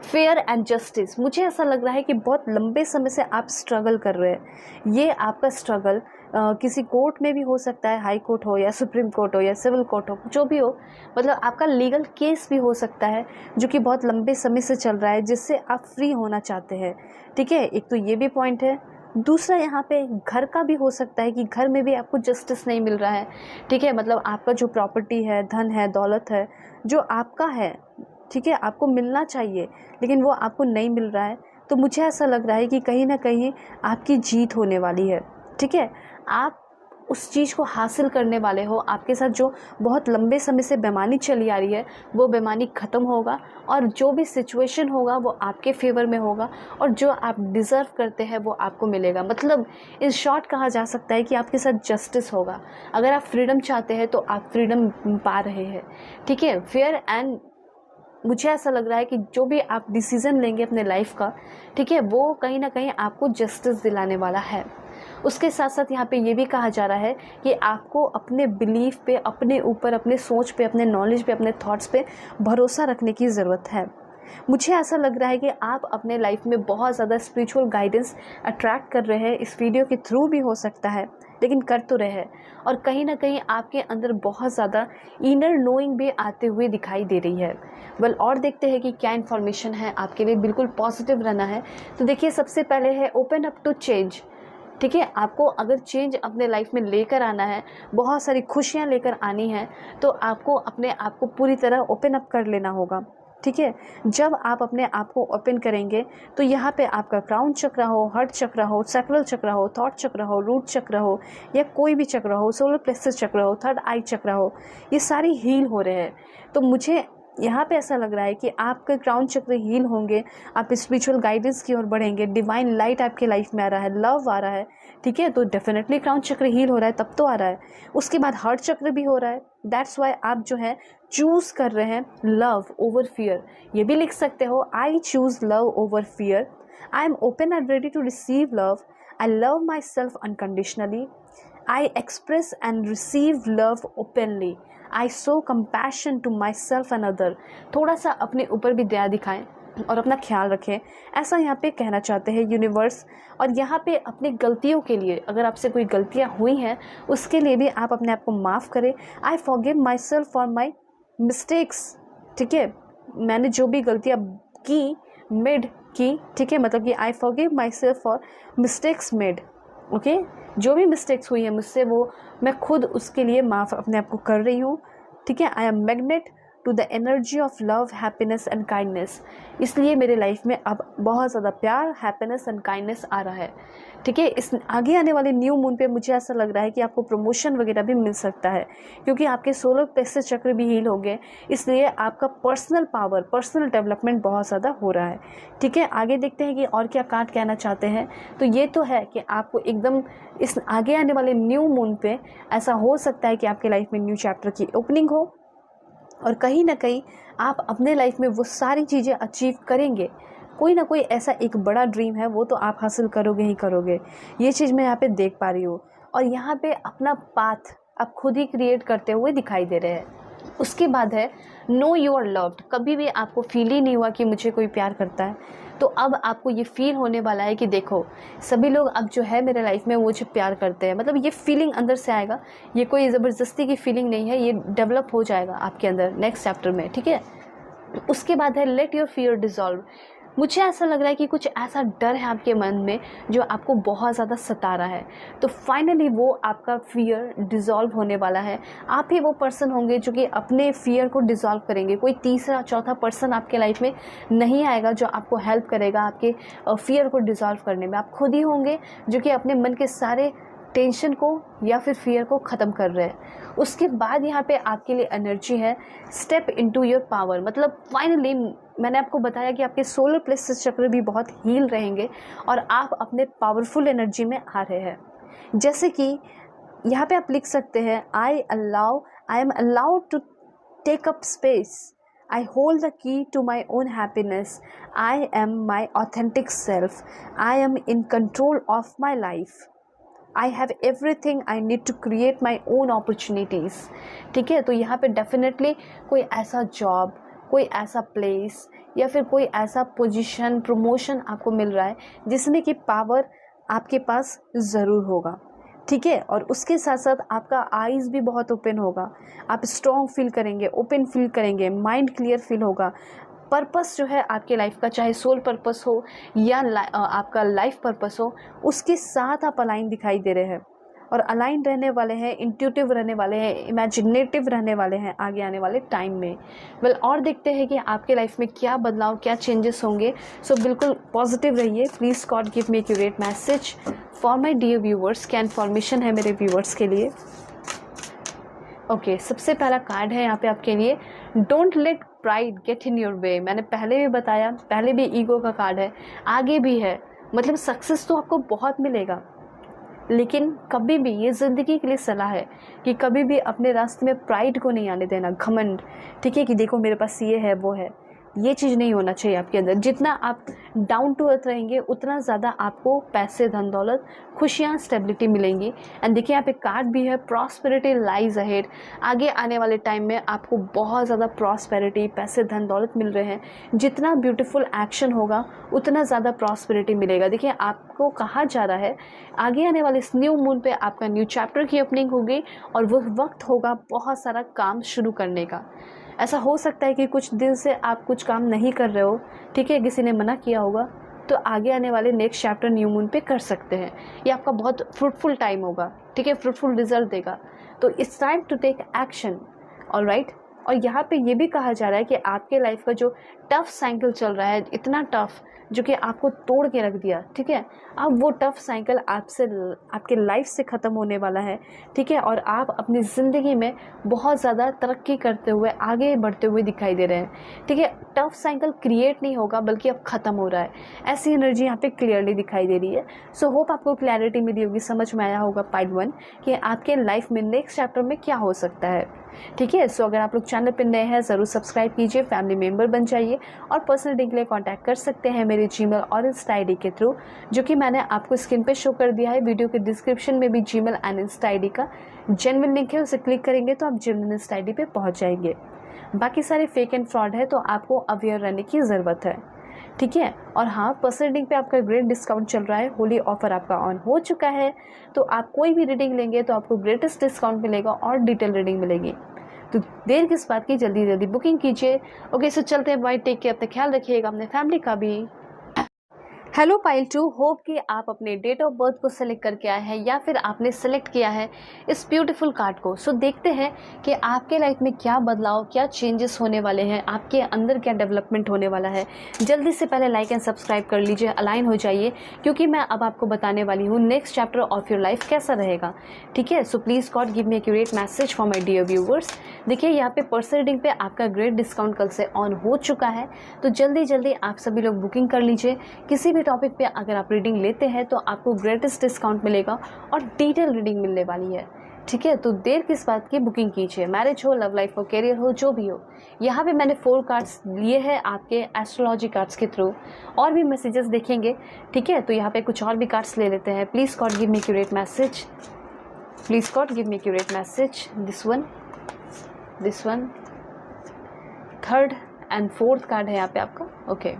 S1: फेयर एंड जस्टिस। मुझे ऐसा लग रहा है कि बहुत लंबे समय से आप स्ट्रगल कर रहे हैं। ये आपका स्ट्रगल किसी कोर्ट में भी हो सकता है, हाई कोर्ट हो या सुप्रीम कोर्ट हो या सिविल कोर्ट हो, जो भी हो, मतलब आपका लीगल केस भी हो सकता है जो कि बहुत लंबे समय से चल रहा है, जिससे आप फ्री होना चाहते हैं, ठीक है। एक तो ये भी पॉइंट है। दूसरा यहाँ पे घर का भी हो सकता है कि घर में भी आपको जस्टिस नहीं मिल रहा है, ठीक है। मतलब आपका जो प्रॉपर्टी है, धन है, दौलत है, जो आपका है, ठीक है, आपको मिलना चाहिए लेकिन वो आपको नहीं मिल रहा है। तो मुझे ऐसा लग रहा है कि कहीं ना कहीं आपकी जीत होने वाली है, ठीक है, आप उस चीज़ को हासिल करने वाले हो। आपके साथ जो बहुत लंबे समय से बेईमानी चली आ रही है वो बेईमानी ख़त्म होगा और जो भी सिचुएशन होगा वो आपके फेवर में होगा और जो आप डिज़र्व करते हैं वो आपको मिलेगा। मतलब इन शॉर्ट कहा जा सकता है कि आपके साथ जस्टिस होगा। अगर आप फ्रीडम चाहते हैं तो आप फ्रीडम पा रहे हैं, ठीक है। फेयर एंड मुझे ऐसा लग रहा है कि जो भी आप डिसीज़न लेंगे अपने लाइफ का, ठीक है, वो कहीं ना कहीं आपको जस्टिस दिलाने वाला है। उसके साथ साथ यहाँ पे ये भी कहा जा रहा है कि आपको अपने बिलीफ पे, अपने ऊपर, अपने सोच पे, अपने नॉलेज पे, अपने थॉट्स पे भरोसा रखने की ज़रूरत है। मुझे ऐसा लग रहा है कि आप अपने लाइफ में बहुत ज़्यादा स्पिरिचुअल गाइडेंस अट्रैक्ट कर रहे हैं। इस वीडियो के थ्रू भी हो सकता है, लेकिन कर तो रहे हैं। और कहीं ना कहीं आपके अंदर बहुत ज़्यादा इनर नोइंग भी आते हुए दिखाई दे रही है। और देखते हैं कि क्या इन्फॉर्मेशन है आपके लिए। बिल्कुल पॉजिटिव रहना है। तो देखिए, सबसे पहले है ओपन अप टू चेंज। ठीक है, आपको अगर चेंज अपने लाइफ में लेकर आना है, बहुत सारी खुशियाँ लेकर आनी है, तो आपको अपने आप को पूरी तरह ओपन अप कर लेना होगा। ठीक है, जब आप अपने आप को ओपन करेंगे तो यहाँ पे आपका क्राउन चक्र हो, हार्ट चक्र हो, सैक्रल चक्र हो, थॉट चक्र हो, रूट चक्र हो, या कोई भी चक्र हो, सोलर प्लेक्सस चक्र हो, थर्ड आई चक्र हो, ये सारी हील हो रहे हैं। तो मुझे यहाँ पे ऐसा लग रहा है कि आपके क्राउन चक्र हील होंगे, आप स्पिरिचुअल गाइडेंस की ओर बढ़ेंगे, डिवाइन लाइट आपके लाइफ में आ रहा है, लव आ रहा है। ठीक है, तो डेफिनेटली क्राउन चक्र हील हो रहा है, तब तो आ रहा है। उसके बाद हार्ट चक्र भी हो रहा है। दैट्स वाई आप जो है चूज़ कर रहे हैं लव ओवर फियर। ये भी लिख सकते हो, I choose love over fear, I am open and ready to receive love, I love my self unconditionally, I express and receive love openly. I show compassion to myself and other. थोड़ा सा अपने ऊपर भी दया दिखाएं और अपना ख्याल रखें, ऐसा यहाँ पे कहना चाहते हैं यूनिवर्स। और यहाँ पे अपनी गलतियों के लिए, अगर आपसे कोई गलतियाँ हुई हैं उसके लिए भी आप अपने आप को माफ़ करें। I forgive myself for my mistakes. ठीक है, मैंने जो भी गलतियाँ की, मेड की, ठीक है, मतलब कि I forgive myself for mistakes made. Okay, जो भी मिस्टेक्स हुई है मुझसे, वो मैं खुद उसके लिए माफ़ अपने आप को कर रही हूँ। ठीक है, I am magnet to the energy of love, happiness and kindness. इसलिए मेरे लाइफ में अब बहुत ज़्यादा प्यार, हैप्पीनेस एंड काइंडनेस आ रहा है। ठीक है, इस आगे आने वाले न्यू मून पे मुझे ऐसा लग रहा है कि आपको प्रमोशन वगैरह भी मिल सकता है, क्योंकि आपके सोलर प्लेक्सस चक्र भी हील हो गए। इसलिए आपका पर्सनल पावर, पर्सनल डेवलपमेंट बहुत ज़्यादा हो रहा है। ठीक है, आगे देखते हैं कि और क्या कार्ड कहना चाहते हैं। तो ये तो है कि आपको एकदम इस आगे आने वाले न्यू मून पे ऐसा हो सकता है कि आपके लाइफ में न्यू चैप्टर की ओपनिंग हो और कहीं ना कहीं आप अपने लाइफ में वो सारी चीज़ें अचीव करेंगे। कोई ना कोई ऐसा एक बड़ा ड्रीम है, वो तो आप हासिल करोगे ही करोगे। ये चीज़ मैं यहाँ पे देख पा रही हूँ। और यहाँ पे अपना पाथ आप खुद ही क्रिएट करते हुए दिखाई दे रहे हैं। उसके बाद है नो यू आर लव्ड। कभी भी आपको फील ही नहीं हुआ कि मुझे कोई प्यार करता है, तो अब आपको ये फील होने वाला है कि देखो, सभी लोग अब जो है मेरे लाइफ में मुझे प्यार करते हैं। मतलब ये फीलिंग अंदर से आएगा, ये कोई ज़बरदस्ती की फीलिंग नहीं है, ये डेवलप हो जाएगा आपके अंदर नेक्स्ट चैप्टर में। ठीक है, उसके बाद है लेट योर फियर डिज़ॉल्व। मुझे ऐसा लग रहा है कि कुछ ऐसा डर है आपके मन में जो आपको बहुत ज़्यादा सता रहा है, तो फाइनली वो आपका फियर डिज़ॉल्व होने वाला है। आप ही वो पर्सन होंगे जो कि अपने फियर को डिज़ॉल्व करेंगे। कोई तीसरा चौथा पर्सन आपके लाइफ में नहीं आएगा जो आपको हेल्प करेगा आपके फियर को डिज़ॉल्व करने में। आप खुद ही होंगे जो कि अपने मन के सारे टेंशन को या फिर फियर को ख़त्म कर रहे हैं। उसके बाद यहाँ पे आपके लिए एनर्जी है स्टेप इनटू योर पावर। मतलब फाइनली मैंने आपको बताया कि आपके सोलर प्लेक्सस चक्र भी बहुत हील रहेंगे और आप अपने पावरफुल एनर्जी में आ रहे हैं। जैसे कि यहाँ पे आप लिख सकते हैं, I am allowed to take up space, I hold the key to my own happiness. I am my authentic self. I am in control of my life. I have everything I need to create my own opportunities. ठीक है, तो यहाँ पे definitely कोई ऐसा job, कोई ऐसा place या फिर कोई ऐसा पोजीशन, प्रमोशन आपको मिल रहा है जिसमें कि पावर आपके पास ज़रूर होगा। ठीक है, और उसके साथ साथ आपका आईज़ भी बहुत ओपन होगा, आप स्ट्रॉन्ग फील करेंगे, ओपन फील करेंगे, माइंड क्लियर फील होगा। पर्पस जो है आपके लाइफ का, चाहे सोल पर्पस हो या आपका लाइफ पर्पस हो, उसके साथ आप अलाइन दिखाई दे रहे हैं। और अलाइन रहने वाले हैं, इंट्यूटिव रहने वाले हैं, इमेजिनेटिव रहने वाले हैं आगे आने वाले टाइम में। और देखते हैं कि आपके लाइफ में क्या बदलाव, क्या चेंजेस होंगे। सो बिल्कुल पॉजिटिव रहिए। Please God give me accurate message for my dear viewers. क्या इन्फॉर्मेशन है मेरे व्यूवर्स के लिए? ओके, सबसे पहला कार्ड है यहाँ पे आपके लिए, don't let pride get in your way. मैंने पहले भी बताया, पहले भी ईगो का कार्ड है, आगे भी है। मतलब सक्सेस तो आपको बहुत मिलेगा, लेकिन कभी भी, ये ज़िंदगी के लिए सलाह है कि कभी भी अपने रास्ते में प्राइड को नहीं आने देना, घमंड। ठीक है कि देखो मेरे पास ये है वो है, ये चीज़ नहीं होना चाहिए आपके अंदर। जितना आप डाउन टू अर्थ रहेंगे उतना ज़्यादा आपको पैसे, धन दौलत, खुशियाँ, स्टेबिलिटी मिलेंगी। एंड देखिए यहाँ पे कार्ड भी है, प्रॉस्पेरिटी लाइज अहेड। आगे आने वाले टाइम में आपको बहुत ज़्यादा प्रॉस्पेरिटी, पैसे, धन दौलत मिल रहे हैं। जितना ब्यूटीफुल एक्शन होगा उतना ज़्यादा प्रॉस्पेरिटी मिलेगा। देखिए आपको कहा जा रहा है आगे आने वाले इस न्यू मून पे आपका न्यू चैप्टर की ओपनिंग होगी और वह वक्त होगा बहुत सारा काम शुरू करने का। ऐसा हो सकता है कि कुछ दिन से आप कुछ काम नहीं कर रहे हो, ठीक है, किसी ने मना किया होगा, तो आगे आने वाले नेक्स्ट चैप्टर न्यू मून पे कर सकते हैं। ये आपका बहुत फ्रूटफुल टाइम होगा, ठीक है, फ्रूटफुल रिजल्ट देगा। तो it's time to take action, alright. और यहाँ पे ये भी कहा जा रहा है कि आपके लाइफ का जो टफ साइकिल चल रहा है, इतना टफ जो कि आपको तोड़ के रख दिया, ठीक है, अब वो टफ साइकिल आपसे, आपके लाइफ से ख़त्म होने वाला है, ठीक है। और आप अपनी ज़िंदगी में बहुत ज़्यादा तरक्की करते हुए, आगे बढ़ते हुए दिखाई दे रहे हैं, ठीक है। टफ साइकिल क्रिएट नहीं होगा बल्कि अब ख़त्म हो रहा है, ऐसी एनर्जी यहाँ पे क्लियरली दिखाई दे रही है। सो होप आपको क्लैरिटी मिली होगी, समझ में आया होगा पार्ट 1 कि आपके लाइफ में नेक्स्ट चैप्टर में क्या हो सकता है, ठीक है। सो अगर आप लोग चैनल पर नए हैं ज़रूर सब्सक्राइब कीजिए, फैमिली मेम्बर बन जाइए और पर्सनल रीडिंग के लिए कॉन्टैक्ट कर सकते हैं मेरे जीमेल और इंस्टा आईडी के थ्रू, जो कि मैंने आपको स्क्रीन पे शो कर दिया है। वीडियो के डिस्क्रिप्शन में भी जीमेल एंड इंस्टा आईडी का जेन्युइन लिंक है, उसे क्लिक करेंगे तो आप जेन्युइन इंस्टा आईडी पे पहुंच जाएंगे। बाकी सारे फेक एंड फ्रॉड है तो आपको अवेयर रहने की ज़रूरत है, ठीक है। और हाँ, पर्सनल रीडिंग पे आपका ग्रेट डिस्काउंट चल रहा है, होली ऑफर आपका ऑन हो चुका है, तो आप कोई भी रीडिंग लेंगे तो आपको ग्रेटेस्ट डिस्काउंट मिलेगा और डिटेल रीडिंग मिलेगी। तो देर किस बात की, जल्दी जल्दी बुकिंग कीजिए। ओके, सो चलते हैं, बाय, टेक केयर, अपना ख्याल रखिएगा, अपने फैमिली का भी। हेलो पाइल 2, होप कि आप अपने डेट ऑफ बर्थ को सेलेक्ट करके आए हैं या फिर आपने सेलेक्ट किया है इस ब्यूटीफुल कार्ड को। सो देखते हैं कि आपके लाइफ में क्या बदलाव, क्या चेंजेस होने वाले हैं, आपके अंदर क्या डेवलपमेंट होने वाला है। जल्दी से पहले लाइक एंड सब्सक्राइब कर लीजिए, अलाइन हो जाइए, क्योंकि मैं अब आपको बताने वाली हूँ next chapter of your life कैसा रहेगा, ठीक है। So please God give me accurate message for my dear viewers. देखिए यहाँ पे पर्सनल रीडिंग पे आपका ग्रेट डिस्काउंट कल से ऑन हो चुका है, तो जल्दी जल्दी आप सभी लोग बुकिंग कर लीजिए। किसी भी टॉपिक पे अगर आप रीडिंग लेते हैं तो आपको ग्रेटेस्ट डिस्काउंट मिलेगा और डिटेल रीडिंग मिलने वाली है, ठीक है। तो देर किस बात की, बुकिंग कीजिए। मैरिज हो, लव लाइफ हो, करियर हो, जो भी हो। यहाँ पे मैंने 4 कार्ड्स लिए हैं आपके एस्ट्रोलॉजी कार्ड्स के थ्रू, और भी मैसेजेस देखेंगे, ठीक है। तो यहाँ पे कुछ और भी कार्ड्स ले लेते हैं। Please God give me accurate message, please God give me accurate message. This one, third and fourth card है यहाँ पे आपका। ओके,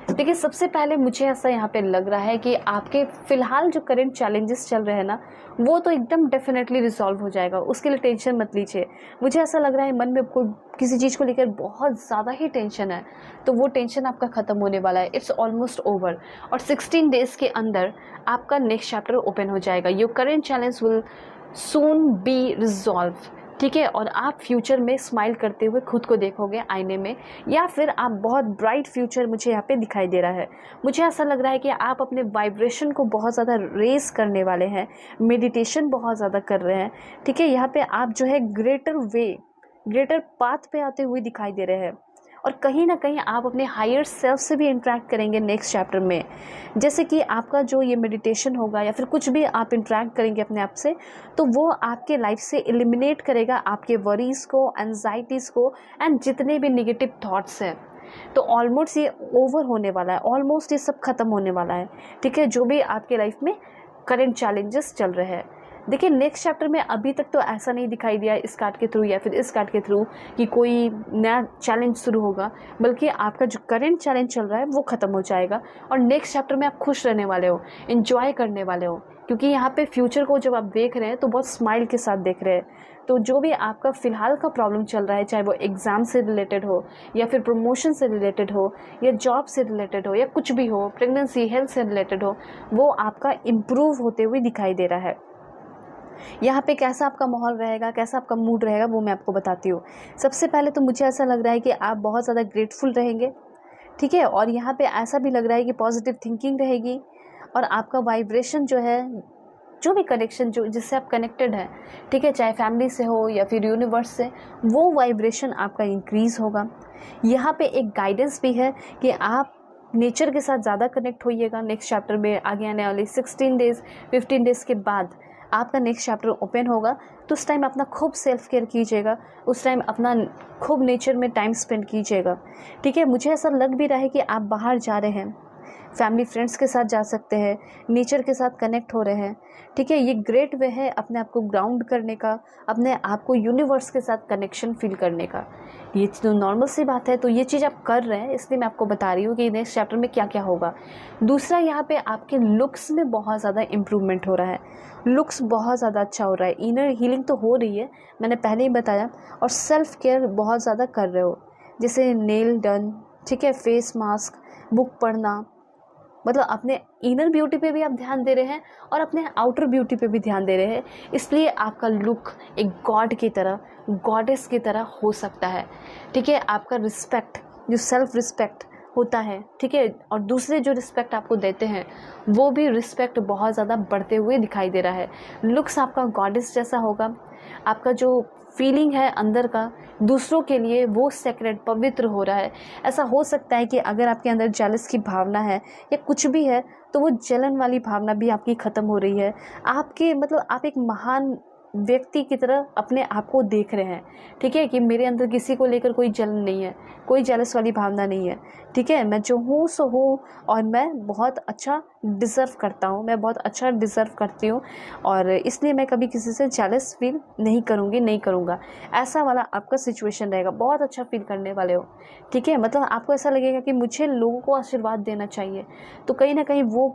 S1: देखिए सबसे पहले मुझे ऐसा यहाँ पे लग रहा है कि आपके फ़िलहाल जो करंट चैलेंजेस चल रहे हैं ना, वो तो एकदम डेफिनेटली रिजॉल्व हो जाएगा, उसके लिए टेंशन मत लीजिए। मुझे ऐसा लग रहा है मन में कोई किसी चीज़ को लेकर बहुत ज़्यादा ही टेंशन है, तो वो टेंशन आपका ख़त्म होने वाला है। इट्स ऑलमोस्ट ओवर, और 16 डेज़ के अंदर आपका नेक्स्ट चैप्टर ओपन हो जाएगा। Your current challenge will soon be resolve, ठीक है। और आप फ्यूचर में स्माइल करते हुए खुद को देखोगे आईने में, या फिर आप बहुत ब्राइट फ्यूचर मुझे यहाँ पे दिखाई दे रहा है। मुझे ऐसा लग रहा है कि आप अपने वाइब्रेशन को बहुत ज़्यादा रेस करने वाले हैं, मेडिटेशन बहुत ज़्यादा कर रहे हैं, ठीक है। यहाँ पे आप जो है ग्रेटर पाथ पे आते हुए दिखाई दे रहे हैं, और कहीं ना कहीं आप अपने हायर सेल्फ से भी इंटरेक्ट करेंगे नेक्स्ट चैप्टर में। जैसे कि आपका जो ये मेडिटेशन होगा या फिर कुछ भी आप इंटरेक्ट करेंगे अपने आप से, तो वो आपके लाइफ से एलिमिनेट करेगा आपके वरीज़ को, एंजाइटीज़ को, एंड जितने भी नेगेटिव थॉट्स हैं। तो ऑलमोस्ट ये ओवर होने वाला है, ऑलमोस्ट ये सब ख़त्म होने वाला है, ठीक है। जो भी आपके लाइफ में करंट चैलेंजेस चल रहे हैं, देखिए नेक्स्ट चैप्टर में अभी तक तो ऐसा नहीं दिखाई दिया इस कार्ड के थ्रू या फिर इस कार्ड के थ्रू कि कोई नया चैलेंज शुरू होगा, बल्कि आपका जो करंट चैलेंज चल रहा है वो ख़त्म हो जाएगा और नेक्स्ट चैप्टर में आप खुश रहने वाले हो, एंजॉय करने वाले हो। क्योंकि यहाँ पे फ्यूचर को जब आप देख रहे हैं तो बहुत स्माइल के साथ देख रहे हैं। तो जो भी आपका फ़िलहाल का प्रॉब्लम चल रहा है, चाहे वो एग्ज़ाम से रिलेटेड हो या फिर प्रमोशन से रिलेटेड हो या जॉब से रिलेटेड हो या कुछ भी हो, प्रेगनेंसी, हेल्थ से रिलेटेड हो, वो आपका इम्प्रूव होते हुए दिखाई दे रहा है। यहाँ पे कैसा आपका माहौल रहेगा, कैसा आपका मूड रहेगा, वो मैं आपको बताती हूँ। सबसे पहले तो मुझे ऐसा लग रहा है कि आप बहुत ज़्यादा ग्रेटफुल रहेंगे, ठीक है। और यहाँ पे ऐसा भी लग रहा है कि पॉजिटिव थिंकिंग रहेगी और आपका वाइब्रेशन जो है, जो भी कनेक्शन जो जिससे आप कनेक्टेड हैं, ठीक है, चाहे फैमिली से हो या फिर यूनिवर्स से, वो वाइब्रेशन आपका इंक्रीज़ होगा। यहाँ पे एक गाइडेंस भी है कि आप नेचर के साथ ज़्यादा कनेक्ट होइएगा। नेक्स्ट चैप्टर में आगे आने वाली 16 डेज़ 15 डेज़ के बाद आपका नेक्स्ट चैप्टर ओपन होगा, तो उस टाइम अपना खूब सेल्फ केयर कीजिएगा, उस टाइम अपना खूब नेचर में टाइम स्पेंड कीजिएगा, ठीक है। मुझे ऐसा लग भी रहा है कि आप बाहर जा रहे हैं, फैमिली फ्रेंड्स के साथ जा सकते हैं, नेचर के साथ कनेक्ट हो रहे हैं, ठीक है। ये ग्रेट वे है अपने आप को ग्राउंड करने का, अपने आप को यूनिवर्स के साथ कनेक्शन फील करने का। ये तो नॉर्मल सी बात है, तो ये चीज़ आप कर रहे हैं, इसलिए मैं आपको बता रही हूँ कि नेक्स्ट चैप्टर में क्या क्या होगा। दूसरा, यहाँ पे आपके लुक्स में बहुत ज़्यादा इम्प्रूवमेंट हो रहा है, लुक्स बहुत ज़्यादा अच्छा हो रहा है, इनर हीलिंग तो हो रही है, मैंने पहले ही बताया, और सेल्फ केयर बहुत ज़्यादा कर रहे हो, जैसे नेल डन, ठीक है, फेस मास्क, बुक पढ़ना, मतलब अपने इनर ब्यूटी पे भी आप ध्यान दे रहे हैं और अपने आउटर ब्यूटी पे भी ध्यान दे रहे हैं, इसलिए आपका लुक एक गॉड की तरह, गॉडेस की तरह हो सकता है, ठीक है। आपका रिस्पेक्ट, जो सेल्फ रिस्पेक्ट होता है, ठीक है, और दूसरे जो रिस्पेक्ट आपको देते हैं, वो भी रिस्पेक्ट बहुत ज़्यादा बढ़ते हुए दिखाई दे रहा है। लुक्स आपका गॉडेस जैसा होगा, आपका जो फीलिंग है अंदर का दूसरों के लिए, वो सेक्रेट, पवित्र हो रहा है। ऐसा हो सकता है कि अगर आपके अंदर जेलस की भावना है या कुछ भी है, तो वो जलन वाली भावना भी आपकी ख़त्म हो रही है। आपके मतलब आप एक महान व्यक्ति की तरह अपने आप को देख रहे हैं, ठीक है, कि मेरे अंदर किसी को लेकर कोई जलन नहीं है, कोई जेलस वाली भावना नहीं है, ठीक है। मैं जो हूँ सो हूँ और मैं बहुत अच्छा डिज़र्व करता हूँ, मैं बहुत अच्छा डिज़र्व करती हूँ, और इसलिए मैं कभी किसी से जेलस फील नहीं करूँगी, नहीं करूँगा। ऐसा वाला आपका सिचुएशन रहेगा, बहुत अच्छा फील करने वाले हो, ठीक है। मतलब आपको ऐसा लगेगा कि मुझे लोगों को आशीर्वाद देना चाहिए, तो कहीं ना कहीं वो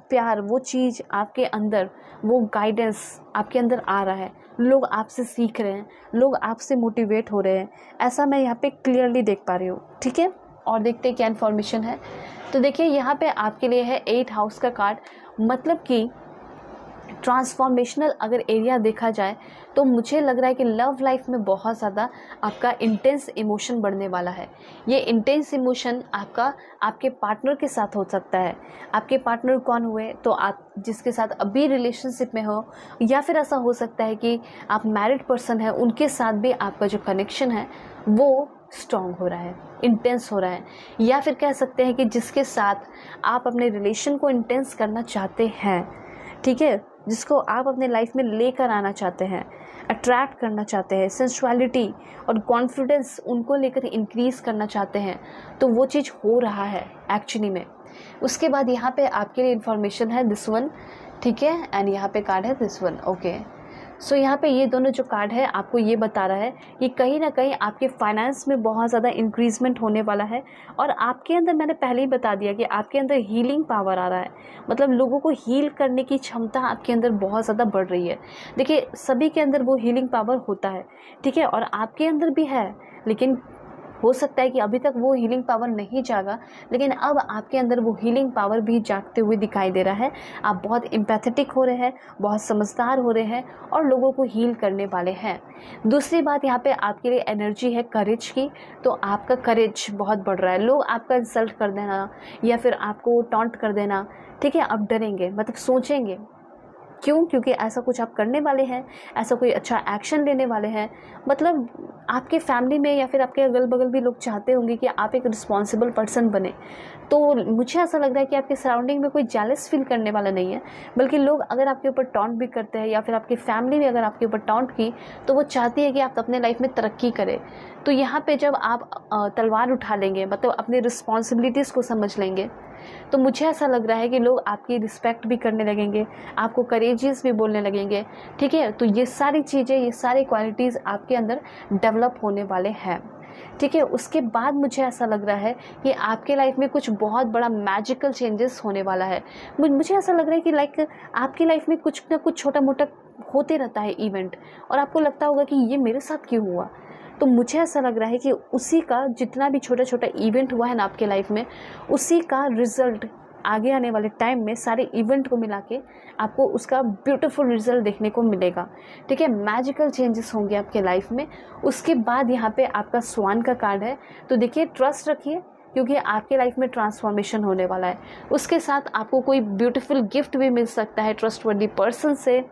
S1: प्यार, वो चीज़ आपके अंदर, वो गाइडेंस आपके अंदर आ रहा है, लोग आपसे सीख रहे हैं, लोग आपसे मोटिवेट हो रहे हैं, ऐसा मैं यहाँ पे क्लियरली देख पा रही हूँ, ठीक है। और देखते हैं क्या इन्फॉर्मेशन है। तो देखिए यहाँ पे आपके लिए है 8 हाउस का कार्ड, मतलब कि ट्रांसफॉर्मेशनल अगर एरिया देखा जाए तो मुझे लग रहा है कि लव लाइफ में बहुत ज़्यादा आपका इंटेंस इमोशन बढ़ने वाला है। ये इंटेंस इमोशन आपका आपके पार्टनर के साथ हो सकता है। आपके पार्टनर कौन हुए, तो आप जिसके साथ अभी रिलेशनशिप में हो, या फिर ऐसा हो सकता है कि आप मैरिड पर्सन है, उनके साथ भी आपका जो कनेक्शन है वो स्ट्रॉन्ग हो रहा है, इंटेंस हो रहा है। या फिर कह सकते हैं कि जिसके साथ आप अपने रिलेशन को इंटेंस करना चाहते हैं, ठीक है, जिसको आप अपने लाइफ में लेकर आना चाहते हैं, अट्रैक्ट करना चाहते हैं, सेंसुअलिटी और कॉन्फिडेंस उनको लेकर इंक्रीज़ करना चाहते हैं, तो वो चीज़ हो रहा है एक्चुअली में। उसके बाद यहाँ पे आपके लिए इन्फॉर्मेशन है दिस वन, ठीक है, एंड यहाँ पे कार्ड है दिस वन, ओके। सो यहाँ पे ये दोनों जो कार्ड है आपको ये बता रहा है कि कहीं ना कहीं आपके फाइनेंस में बहुत ज़्यादा इंक्रीजमेंट होने वाला है, और आपके अंदर, मैंने पहले ही बता दिया कि आपके अंदर हीलिंग पावर आ रहा है, मतलब लोगों को हील करने की क्षमता आपके अंदर बहुत ज़्यादा बढ़ रही है। देखिए सभी के अंदर वो हीलिंग पावर होता है, ठीक है, और आपके अंदर भी है, लेकिन हो सकता है कि अभी तक वो हीलिंग पावर नहीं जागा, लेकिन अब आपके अंदर वो हीलिंग पावर भी जागते हुए दिखाई दे रहा है। आप बहुत एम्पैथेटिक हो रहे हैं, बहुत समझदार हो रहे हैं और लोगों को हील करने वाले हैं। दूसरी बात यहाँ पे आपके लिए एनर्जी है करेज की, तो आपका करेज बहुत बढ़ रहा है। लोग आपका इंसल्ट कर देना या फिर आपको टॉन्ट कर देना, ठीक है, आप डरेंगे, मतलब सोचेंगे, क्यों? क्योंकि ऐसा कुछ आप करने वाले हैं, ऐसा कोई अच्छा एक्शन लेने वाले हैं। मतलब आपके फैमिली में या फिर आपके अगल बगल भी लोग चाहते होंगे कि आप एक रिस्पॉन्सिबल पर्सन बने, तो मुझे ऐसा लग रहा है कि आपके सराउंडिंग में कोई जेलस फील करने वाला नहीं है, बल्कि लोग अगर आपके ऊपर टॉन्ट भी करते हैं या फिर आपकी फैमिली भी अगर आपके ऊपर टॉन्ट की, तो वो चाहती है कि आप अपने लाइफ में तरक्की करें। तो यहाँ पे जब आप तलवार उठा लेंगे, मतलब अपनी रिस्पॉन्सिबिलिटीज़ को समझ लेंगे, तो मुझे ऐसा लग रहा है कि लोग आपकी रिस्पेक्ट भी करने लगेंगे, आपको करेजियस भी बोलने लगेंगे, ठीक है। तो ये सारी चीज़ें, ये सारी क्वालिटीज़ आपके अंदर डेवलप होने वाले हैं, ठीक है। उसके बाद मुझे ऐसा लग रहा है कि आपके लाइफ में कुछ बहुत बड़ा मैजिकल चेंजेस होने वाला है। मुझे ऐसा लग रहा है कि लाइक आपकी लाइफ में कुछ ना कुछ छोटा मोटा होते रहता है इवेंट, और आपको लगता होगा कि ये मेरे साथ क्यों हुआ। तो मुझे ऐसा लग रहा है कि उसी का जितना भी छोटा छोटा इवेंट हुआ है ना आपके लाइफ में, उसी का रिजल्ट आगे आने वाले टाइम में सारे इवेंट को मिला के आपको उसका ब्यूटीफुल रिजल्ट देखने को मिलेगा। ठीक है, मैजिकल चेंजेस होंगे आपके लाइफ में। उसके बाद यहाँ पे आपका स्वान का कार्ड है, तो देखिए ट्रस्ट रखिए क्योंकि आपके लाइफ में ट्रांसफॉर्मेशन होने वाला है। उसके साथ आपको कोई ब्यूटीफुल गिफ्ट भी मिल सकता है ट्रस्टवर्दी पर्सन से,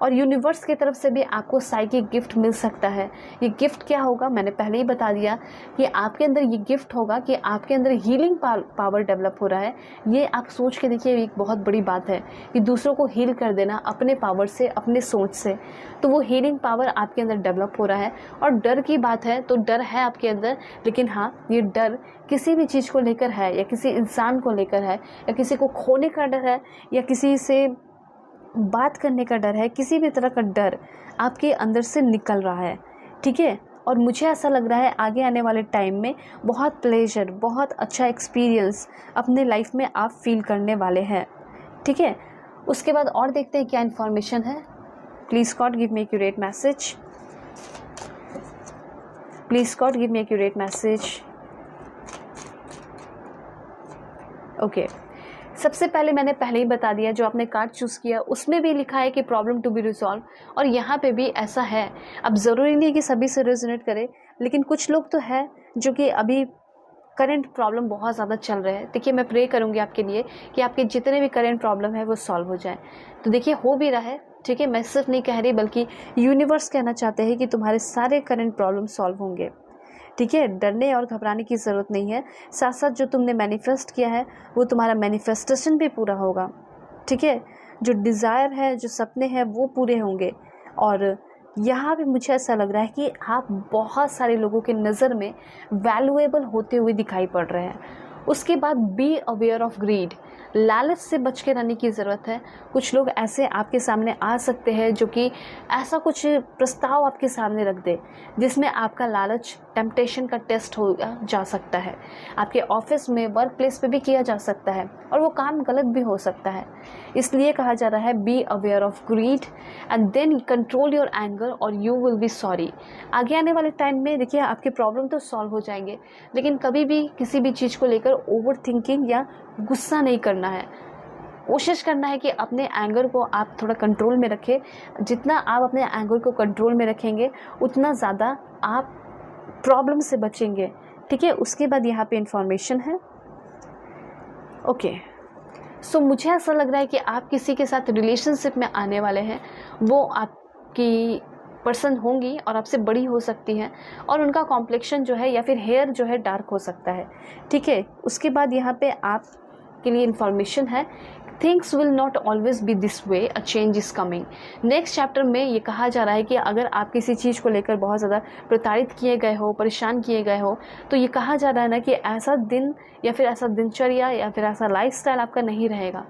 S1: और यूनिवर्स की तरफ से भी आपको साइकिक गिफ्ट मिल सकता है। ये गिफ्ट क्या होगा मैंने पहले ही बता दिया कि आपके अंदर ये गिफ्ट होगा कि आपके अंदर हीलिंग पावर डेवलप हो रहा है। ये आप सोच के देखिए, एक बहुत बड़ी बात है कि दूसरों को हील कर देना अपने पावर से, अपने सोच से, तो वो हीलिंग पावर आपके अंदर डेवलप हो रहा है। और डर की बात है तो डर है आपके अंदर, लेकिन हाँ, ये डर किसी भी चीज़ को लेकर है, या किसी इंसान को लेकर है, या किसी को खोने का डर है, या किसी से बात करने का डर है, किसी भी तरह का डर आपके अंदर से निकल रहा है। ठीक है, और मुझे ऐसा लग रहा है आगे आने वाले टाइम में बहुत प्लेजर, बहुत अच्छा एक्सपीरियंस अपने लाइफ में आप फील करने वाले हैं। ठीक है, उसके बाद और देखते हैं क्या इन्फॉर्मेशन है। Please God give me accurate message, please God give me accurate message. Okay, सबसे पहले मैंने पहले ही बता दिया, जो आपने कार्ड चूज़ किया उसमें भी लिखा है कि प्रॉब्लम टू बी रिजॉल्व, और यहाँ पे भी ऐसा है। अब ज़रूरी नहीं कि सभी से रेजोनेट करे, लेकिन कुछ लोग तो है जो कि अभी करंट प्रॉब्लम बहुत ज़्यादा चल रहे हैं। देखिए, मैं प्रे करूँगी आपके लिए कि आपके जितने भी करंट प्रॉब्लम है वो सॉल्व हो जाए। तो देखिए, हो भी रहा है। ठीक है, मैं सिर्फ नहीं कह रही बल्कि यूनिवर्स कहना चाहते हैं कि तुम्हारे सारे करंट प्रॉब्लम सॉल्व होंगे। ठीक है, डरने और घबराने की ज़रूरत नहीं है। साथ साथ जो तुमने मैनिफेस्ट किया है वो तुम्हारा मैनिफेस्टेशन भी पूरा होगा। ठीक है, जो डिज़ायर है, जो सपने हैं वो पूरे होंगे। और यहाँ भी मुझे ऐसा लग रहा है कि आप बहुत सारे लोगों के नज़र में वैल्यूएबल होते हुए दिखाई पड़ रहे हैं। उसके बाद बी अवेयर ऑफ ग्रीड, लालच से बच के रहने की ज़रूरत है। कुछ लोग ऐसे आपके सामने आ सकते हैं जो कि ऐसा कुछ प्रस्ताव आपके सामने रख दे जिसमें आपका लालच, टेम्पटेशन का टेस्ट हो जा सकता है। आपके ऑफिस में, वर्क प्लेस पे भी किया जा सकता है, और वो काम गलत भी हो सकता है। इसलिए कहा जा रहा है be aware of greed and then control your anger और यू विल बी सॉरी। आगे आने वाले टाइम में देखिए, आपके प्रॉब्लम तो सॉल्व हो जाएंगे, लेकिन कभी भी किसी भी चीज़ को लेकर ओवर थिंकिंग या गुस्सा नहीं करना है। कोशिश करना है कि अपने एंगर को आप थोड़ा कंट्रोल में रखें। जितना आप अपने एंगर को कंट्रोल में रखेंगे उतना ज़्यादा आप प्रॉब्लम से बचेंगे। ठीक है, उसके बाद यहाँ पे इंफॉर्मेशन है। ओके, सो मुझे ऐसा लग रहा है कि आप किसी के साथ रिलेशनशिप में आने वाले हैं। वो आपकी पर्सन होंगी और आपसे बड़ी हो सकती हैं, और उनका कॉम्प्लेक्शन जो है या फिर हेयर जो है डार्क हो सकता है। ठीक है, उसके बाद यहाँ पे आप के लिए इन्फॉर्मेशन है, things will not always be this way, a change is coming. Next chapter में ये कहा जा रहा है कि अगर आप किसी चीज़ को लेकर बहुत ज़्यादा प्रताड़ित किए गए हो, परेशान किए गए हो, तो ये कहा जा रहा है ना कि ऐसा दिन या फिर ऐसा दिनचर्या या फिर ऐसा लाइफस्टाइल आपका नहीं रहेगा।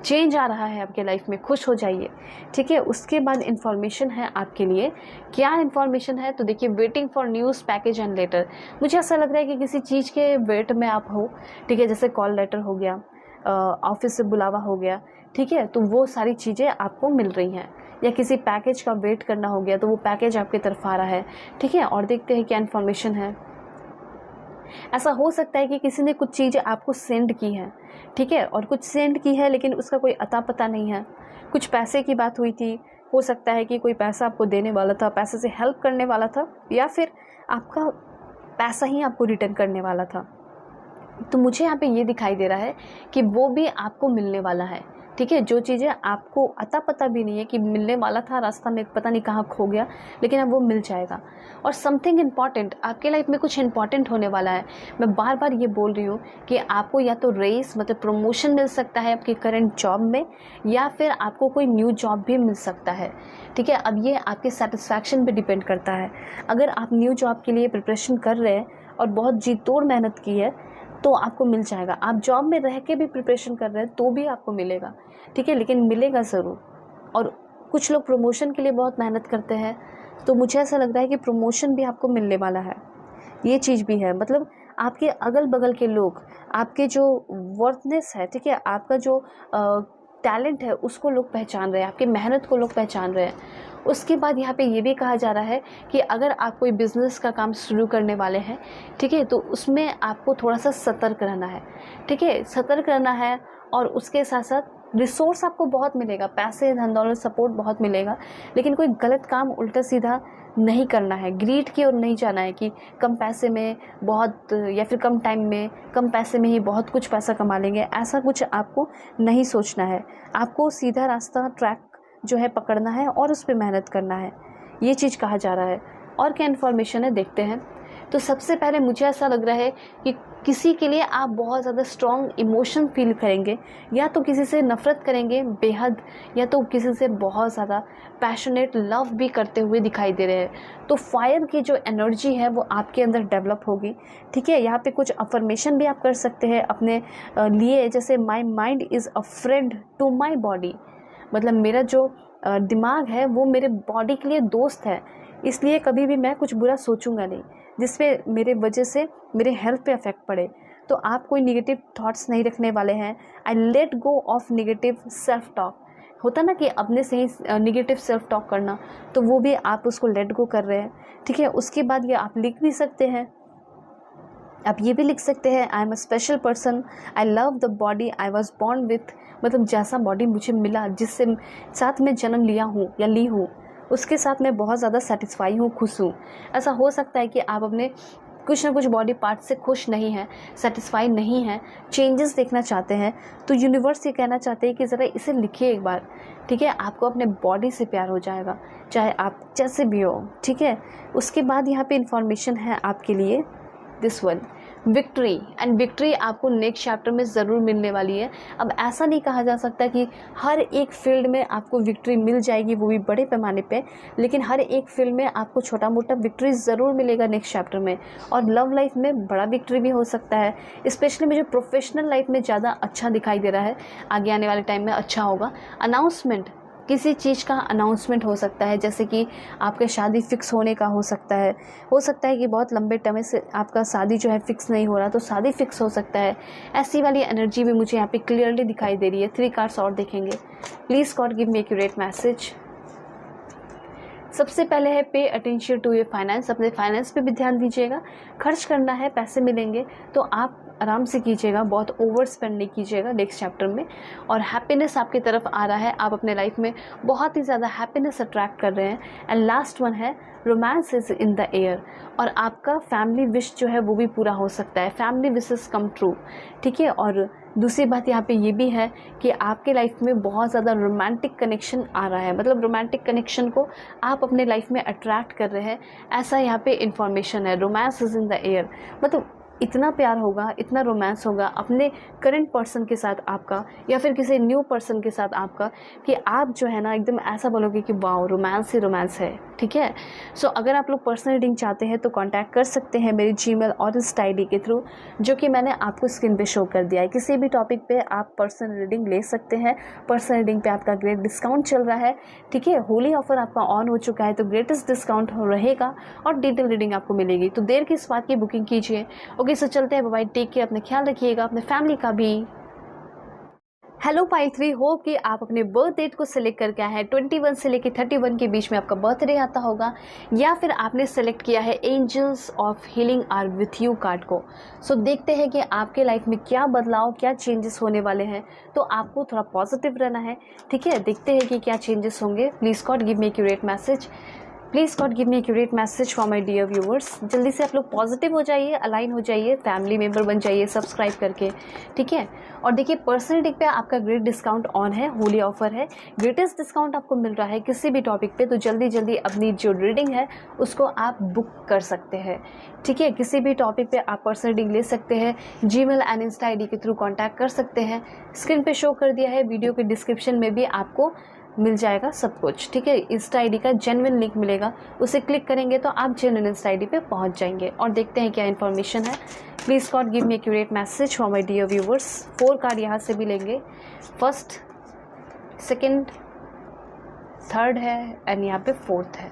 S1: चेंज आ रहा है आपके लाइफ में, खुश हो जाइए। ठीक है, उसके बाद इन्फॉर्मेशन है आपके लिए। क्या इन्फॉर्मेशन है तो देखिए, waiting for news, package and later. मुझे ऐसा लग रहा है कि किसी चीज़ के वेट में आप हो। ठीक है, जैसे कॉल लेटर हो गया, ऑफिस से बुलावा हो गया। ठीक है, तो वो सारी चीज़ें आपको मिल रही हैं, या किसी पैकेज का वेट करना हो गया तो वो पैकेज आपकी तरफ आ रहा है। ठीक है, और देखते हैं क्या इन्फॉर्मेशन है। ऐसा हो सकता है कि किसी ने कुछ चीज़ें आपको सेंड की हैं। ठीक है, और कुछ सेंड की है लेकिन उसका कोई अता पता नहीं है। कुछ पैसे की बात हुई थी, हो सकता है कि कोई पैसा आपको देने वाला था, पैसे से हेल्प करने वाला था, या फिर आपका पैसा ही आपको रिटर्न करने वाला था। तो मुझे यहाँ पे ये दिखाई दे रहा है कि वो भी आपको मिलने वाला है। ठीक है, जो चीज़ें आपको अता पता भी नहीं है कि मिलने वाला था, रास्ता में पता नहीं कहाँ खो गया, लेकिन अब वो मिल जाएगा। और समथिंग इम्पॉर्टेंट आपके लाइफ में, कुछ इम्पॉर्टेंट होने वाला है। मैं बार बार ये बोल रही हूँ कि आपको या तो रेस मतलब प्रमोशन मिल सकता है आपकी करंट जॉब में, या फिर आपको कोई न्यू जॉब भी मिल सकता है। ठीक है, अब ये आपके सेटिस्फैक्शन पे डिपेंड करता है। अगर आप न्यू जॉब के लिए प्रिपरेशन कर रहे हैं और बहुत जी तोड़ मेहनत की है तो आपको मिल जाएगा। आप जॉब में रह के भी प्रिपरेशन कर रहे हैं तो भी आपको मिलेगा। ठीक है, लेकिन मिलेगा ज़रूर। और कुछ लोग प्रमोशन के लिए बहुत मेहनत करते हैं, तो मुझे ऐसा लग रहा है कि प्रमोशन भी आपको मिलने वाला है। ये चीज़ भी है, मतलब आपके अगल बगल के लोग आपके जो वर्थनेस है, ठीक है, आपका जो टैलेंट है उसको लोग पहचान रहे हैं, आपकी मेहनत को लोग पहचान रहे हैं। उसके बाद यहाँ पे ये भी कहा जा रहा है कि अगर आप कोई बिज़नेस का काम शुरू करने वाले हैं, ठीक है, तो उसमें आपको थोड़ा सा सतर्क रहना है। ठीक है, सतर्क रहना है, और उसके साथ साथ रिसोर्स आपको बहुत मिलेगा, पैसे धन दौलत सपोर्ट बहुत मिलेगा, लेकिन कोई गलत काम उल्टा सीधा नहीं करना है, ग्रीड की ओर नहीं जाना है कि कम पैसे में बहुत या फिर कम टाइम में कम पैसे में ही बहुत कुछ पैसा कमा लेंगे, ऐसा कुछ आपको नहीं सोचना है। आपको सीधा रास्ता ट्रैक जो है पकड़ना है और उस पर मेहनत करना है, ये चीज़ कहा जा रहा है। और क्या इन्फॉर्मेशन है देखते हैं। तो सबसे पहले मुझे ऐसा लग रहा है कि किसी के लिए आप बहुत ज़्यादा स्ट्रॉन्ग इमोशन फील करेंगे, या तो किसी से नफ़रत करेंगे बेहद, या तो किसी से बहुत ज़्यादा पैशनेट लव भी करते हुए दिखाई दे रहे हैं। तो फायर की जो एनर्जी है वो आपके अंदर डेवलप होगी, ठीक है। यहाँ पे कुछ अफर्मेशन भी आप कर सकते हैं अपने लिए, जैसे my mind is a friend to my body, मतलब मेरा जो दिमाग है वो मेरे बॉडी के लिए दोस्त है, इसलिए कभी भी मैं कुछ बुरा सोचूंगा नहीं जिसपे मेरे वजह से मेरे हेल्थ पे अफेक्ट पड़े। तो आप कोई निगेटिव थॉट्स नहीं रखने वाले हैं। I let go of negative self talk, होता ना कि अपने से ही निगेटिव सेल्फ टॉक करना, तो वो भी आप उसको लेट गो कर रहे हैं, ठीक है। उसके बाद ये आप लिख भी सकते हैं, आप ये भी लिख सकते हैं, I am a special person, I love the body I was born with, मतलब जैसा बॉडी मुझे मिला, जिससे साथ में जन्म लिया हूँ या ली हूँ, उसके साथ मैं बहुत ज़्यादा सेटिस्फाई हूँ, खुश हूँ। ऐसा हो सकता है कि आप अपने कुछ ना कुछ बॉडी पार्ट से खुश नहीं हैं, सेटिस्फाई नहीं हैं, चेंजेस देखना चाहते हैं, तो यूनिवर्स ये कहना चाहते हैं कि ज़रा इसे लिखिए एक बार, ठीक है। आपको अपने बॉडी से प्यार हो जाएगा, चाहे आप जैसे भी हो, ठीक है। उसके बाद यहाँ पे इंफॉर्मेशन है आपके लिए, this one, victory. And victory आपको नेक्स्ट चैप्टर में ज़रूर मिलने वाली है। अब ऐसा नहीं कहा जा सकता कि हर एक फील्ड में आपको विक्ट्री मिल जाएगी, वो भी बड़े पैमाने पे, लेकिन हर एक फील्ड में आपको छोटा मोटा विक्ट्री ज़रूर मिलेगा नेक्स्ट चैप्टर में। और लव लाइफ में बड़ा विक्ट्री भी हो सकता है, स्पेशली मुझे प्रोफेशनल लाइफ में ज़्यादा अच्छा दिखाई दे रहा है, आगे आने वाले टाइम में अच्छा होगा। अनाउंसमेंट, किसी चीज़ का अनाउंसमेंट हो सकता है, जैसे कि आपके शादी फिक्स होने का हो सकता है कि बहुत लंबे टाइम से आपका शादी जो है फिक्स नहीं हो रहा, तो शादी फिक्स हो सकता है। ऐसी वाली एनर्जी भी मुझे यहाँ पे क्लियरली दिखाई दे रही है। 3 कार्ड्स और देखेंगे। Please God give me accurate message. सबसे पहले है pay attention to your finance, अपने फाइनेंस पे भी ध्यान दीजिएगा। खर्च करना है, पैसे मिलेंगे तो आप आराम से कीजिएगा, बहुत ओवर स्पेंड नहीं कीजिएगा नेक्स्ट चैप्टर में। और हैप्पीनेस आपकी तरफ आ रहा है, आप अपने लाइफ में बहुत ही ज़्यादा हैप्पीनेस अट्रैक्ट कर रहे हैं। एंड लास्ट वन है romance is in the air, और आपका फैमिली विश जो है वो भी पूरा हो सकता है, फैमिली विशेस कम ट्रू, ठीक है। और दूसरी बात यहाँ पे ये भी है कि आपके लाइफ में बहुत ज़्यादा रोमांटिक कनेक्शन आ रहा है, मतलब रोमांटिक कनेक्शन को आप अपने लाइफ में अट्रैक्ट कर रहे हैं, ऐसा यहाँ पे इन्फॉर्मेशन है। Romance is in the air, मतलब इतना प्यार होगा, इतना रोमांस होगा अपने करंट पर्सन के साथ आपका, या फिर किसी न्यू पर्सन के साथ आपका, कि आप जो है ना एकदम ऐसा बोलोगे कि वाओ रोमांस ही रोमांस है, ठीक है। सो अगर आप लोग पर्सनल रीडिंग चाहते हैं तो कांटेक्ट कर सकते हैं मेरी जीमेल और इंस्टा आईडी के थ्रू, जो कि मैंने आपको स्क्रीन पे शो कर दिया है। किसी भी टॉपिक पे आप पर्सनल रीडिंग ले सकते हैं। पर्सनल रीडिंग पे आपका ग्रेट डिस्काउंट चल रहा है, ठीक है। होली ऑफर आपका ऑन हो चुका है, तो ग्रेटेस्ट डिस्काउंट रहेगा और डिटेल रीडिंग आपको मिलेगी। तो देर किस बात की, बुकिंग कीजिए। ओके, सो चलते हैं, बाय, टेक केयर, अपने ख्याल रखिएगा, अपने फैमिली का भी। हेलो पाइल 3, होप कि आप अपने बर्थ डेट को सिलेक्ट करके आए हैं। 21 से लेकर 31 के बीच में आपका बर्थडे आता होगा, या फिर आपने सेलेक्ट किया है angels of healing are with you card को। सो देखते हैं कि आपके लाइफ में क्या बदलाव, क्या चेंजेस होने वाले हैं। तो आपको थोड़ा पॉजिटिव रहना है, ठीक है। देखते हैं कि क्या चेंजेस होंगे। Please God give me accurate message, please God give me accurate message for my dear viewers. जल्दी से आप लोग पॉजिटिव हो जाइए, अलाइन हो जाइए, फैमिली मेंबर बन जाइए सब्सक्राइब करके, ठीक है। और देखिए पर्सनल रीडिंग पे आपका ग्रेट डिस्काउंट ऑन है, होली ऑफर है, ग्रेटेस्ट डिस्काउंट आपको मिल रहा है किसी भी टॉपिक पे। तो जल्दी जल्दी अपनी जो रीडिंग है उसको आप बुक कर सकते हैं, ठीक है। किसी भी टॉपिक पे आप पर्सनल रीडिंग ले सकते हैं, जीमेल एंड इंस्टा आईडी के थ्रू कॉन्टैक्ट कर सकते हैं। स्क्रीन पे शो कर दिया है, वीडियो के डिस्क्रिप्शन में भी आपको मिल जाएगा सब कुछ, ठीक है। इंस्टा आईडी का जेन्युइन लिंक मिलेगा, उसे क्लिक करेंगे तो आप जेन्युइन इंस्टा आईडी पे पहुंच जाएंगे। और देखते हैं क्या इन्फॉर्मेशन है। Please God give me accurate message for my dear viewers. 4 card यहाँ से भी लेंगे, फर्स्ट, सेकंड, थर्ड है एंड यहाँ पे फोर्थ है।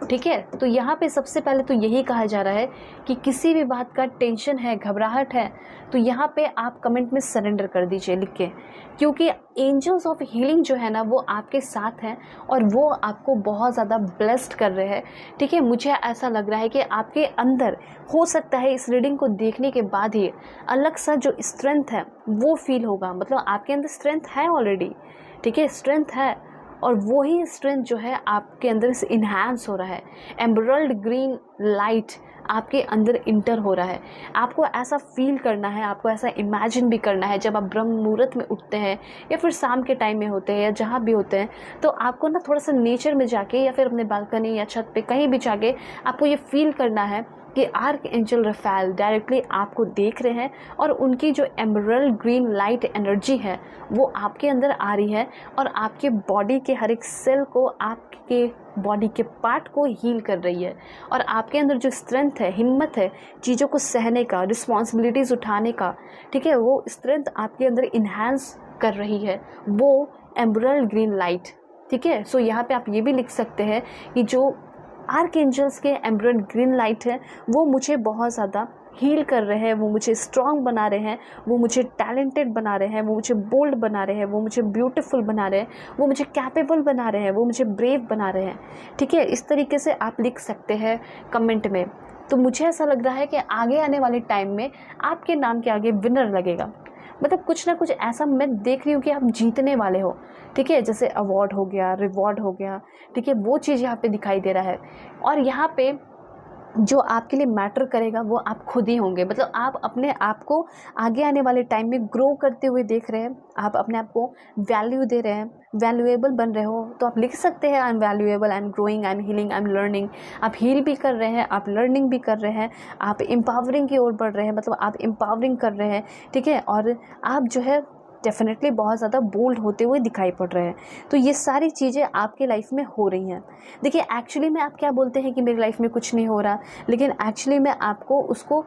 S1: ठीक है। तो यहाँ पे सबसे पहले तो यही कहा जा रहा है कि किसी भी बात का टेंशन है, घबराहट है, तो यहाँ पे आप कमेंट में सरेंडर कर दीजिए लिख के, क्योंकि एंजल्स ऑफ हीलिंग जो है ना वो आपके साथ हैं और वो आपको बहुत ज़्यादा ब्लेस्ड कर रहे हैं। ठीक है, मुझे ऐसा लग रहा है कि आपके अंदर हो सकता है इस रीडिंग को देखने के बाद ही अलग सा जो स्ट्रेंथ है वो फील होगा। मतलब आपके अंदर स्ट्रेंथ है ऑलरेडी, ठीक है, स्ट्रेंथ है, और वही स्ट्रेंथ जो है आपके अंदर से इन्हांस हो रहा है। एम्बरल्ड ग्रीन लाइट आपके अंदर इंटर हो रहा है। आपको ऐसा फील करना है, आपको ऐसा इमेजिन भी करना है जब आप ब्रह्म मुहूर्त में उठते हैं या फिर शाम के टाइम में होते हैं या जहाँ भी होते हैं, तो आपको ना थोड़ा सा नेचर में जाके या फिर अपने बालकनी या छत पे कहीं भी जाके आपको ये फील करना है कि आर्क एंजल रफेल डायरेक्टली आपको देख रहे हैं और उनकी जो एमरल्ड ग्रीन लाइट एनर्जी है वो आपके अंदर आ रही है और आपके बॉडी के हर एक सेल को, आपके बॉडी के पार्ट को हील कर रही है। और आपके अंदर जो स्ट्रेंथ है, हिम्मत है चीज़ों को सहने का, रिस्पॉन्सिबिलिटीज़ उठाने का, ठीक है, वो स्ट्रेंथ आपके अंदर इन्हांस कर रही है वो एमरल्ड ग्रीन लाइट। ठीक है, सो यहाँ पे आप ये भी लिख सकते हैं कि जो आर्क एंजल्स के एमरल्ड ग्रीन लाइट है वो मुझे बहुत ज़्यादा हील कर रहे हैं, वो मुझे स्ट्रॉन्ग बना रहे हैं, वो मुझे टैलेंटेड बना रहे हैं, वो मुझे बोल्ड बना रहे हैं, वो मुझे ब्यूटीफुल बना रहे हैं, वो मुझे कैपेबल बना रहे हैं, वो मुझे ब्रेव बना रहे हैं। ठीक है, इस तरीके से आप लिख सकते हैं कमेंट में। तो मुझे ऐसा लग रहा है कि आगे आने वाले टाइम में आपके नाम के आगे विनर लगेगा। मतलब कुछ ना कुछ ऐसा मैं देख रही हूँ कि आप जीतने वाले हो। ठीक है, जैसे अवार्ड हो गया, रिवॉर्ड हो गया, ठीक है, वो चीज़ यहाँ पे दिखाई दे रहा है। और यहाँ पे जो आपके लिए मैटर करेगा वो आप खुद ही होंगे। मतलब आप अपने आप को आगे आने वाले टाइम में ग्रो करते हुए देख रहे हैं, आप अपने आप को वैल्यू दे रहे हैं, वैल्यूएबल बन रहे हो, तो आप लिख सकते हैं I M valuable, I am growing, I am healing, I am learning. आप हील भी कर रहे हैं, आप लर्निंग भी कर रहे हैं, आप एम्पावरिंग की ओर बढ़ रहे हैं, मतलब आप एम्पावरिंग कर रहे हैं। ठीक है, और आप जो है डेफिनेटली बहुत ज़्यादा बोल्ड होते हुए दिखाई पड़ रहे हैं। तो ये सारी चीज़ें आपके लाइफ में हो रही हैं। देखिए, एक्चुअली में आप क्या बोलते हैं कि मेरी लाइफ में कुछ नहीं हो रहा, लेकिन एक्चुअली में आपको उसको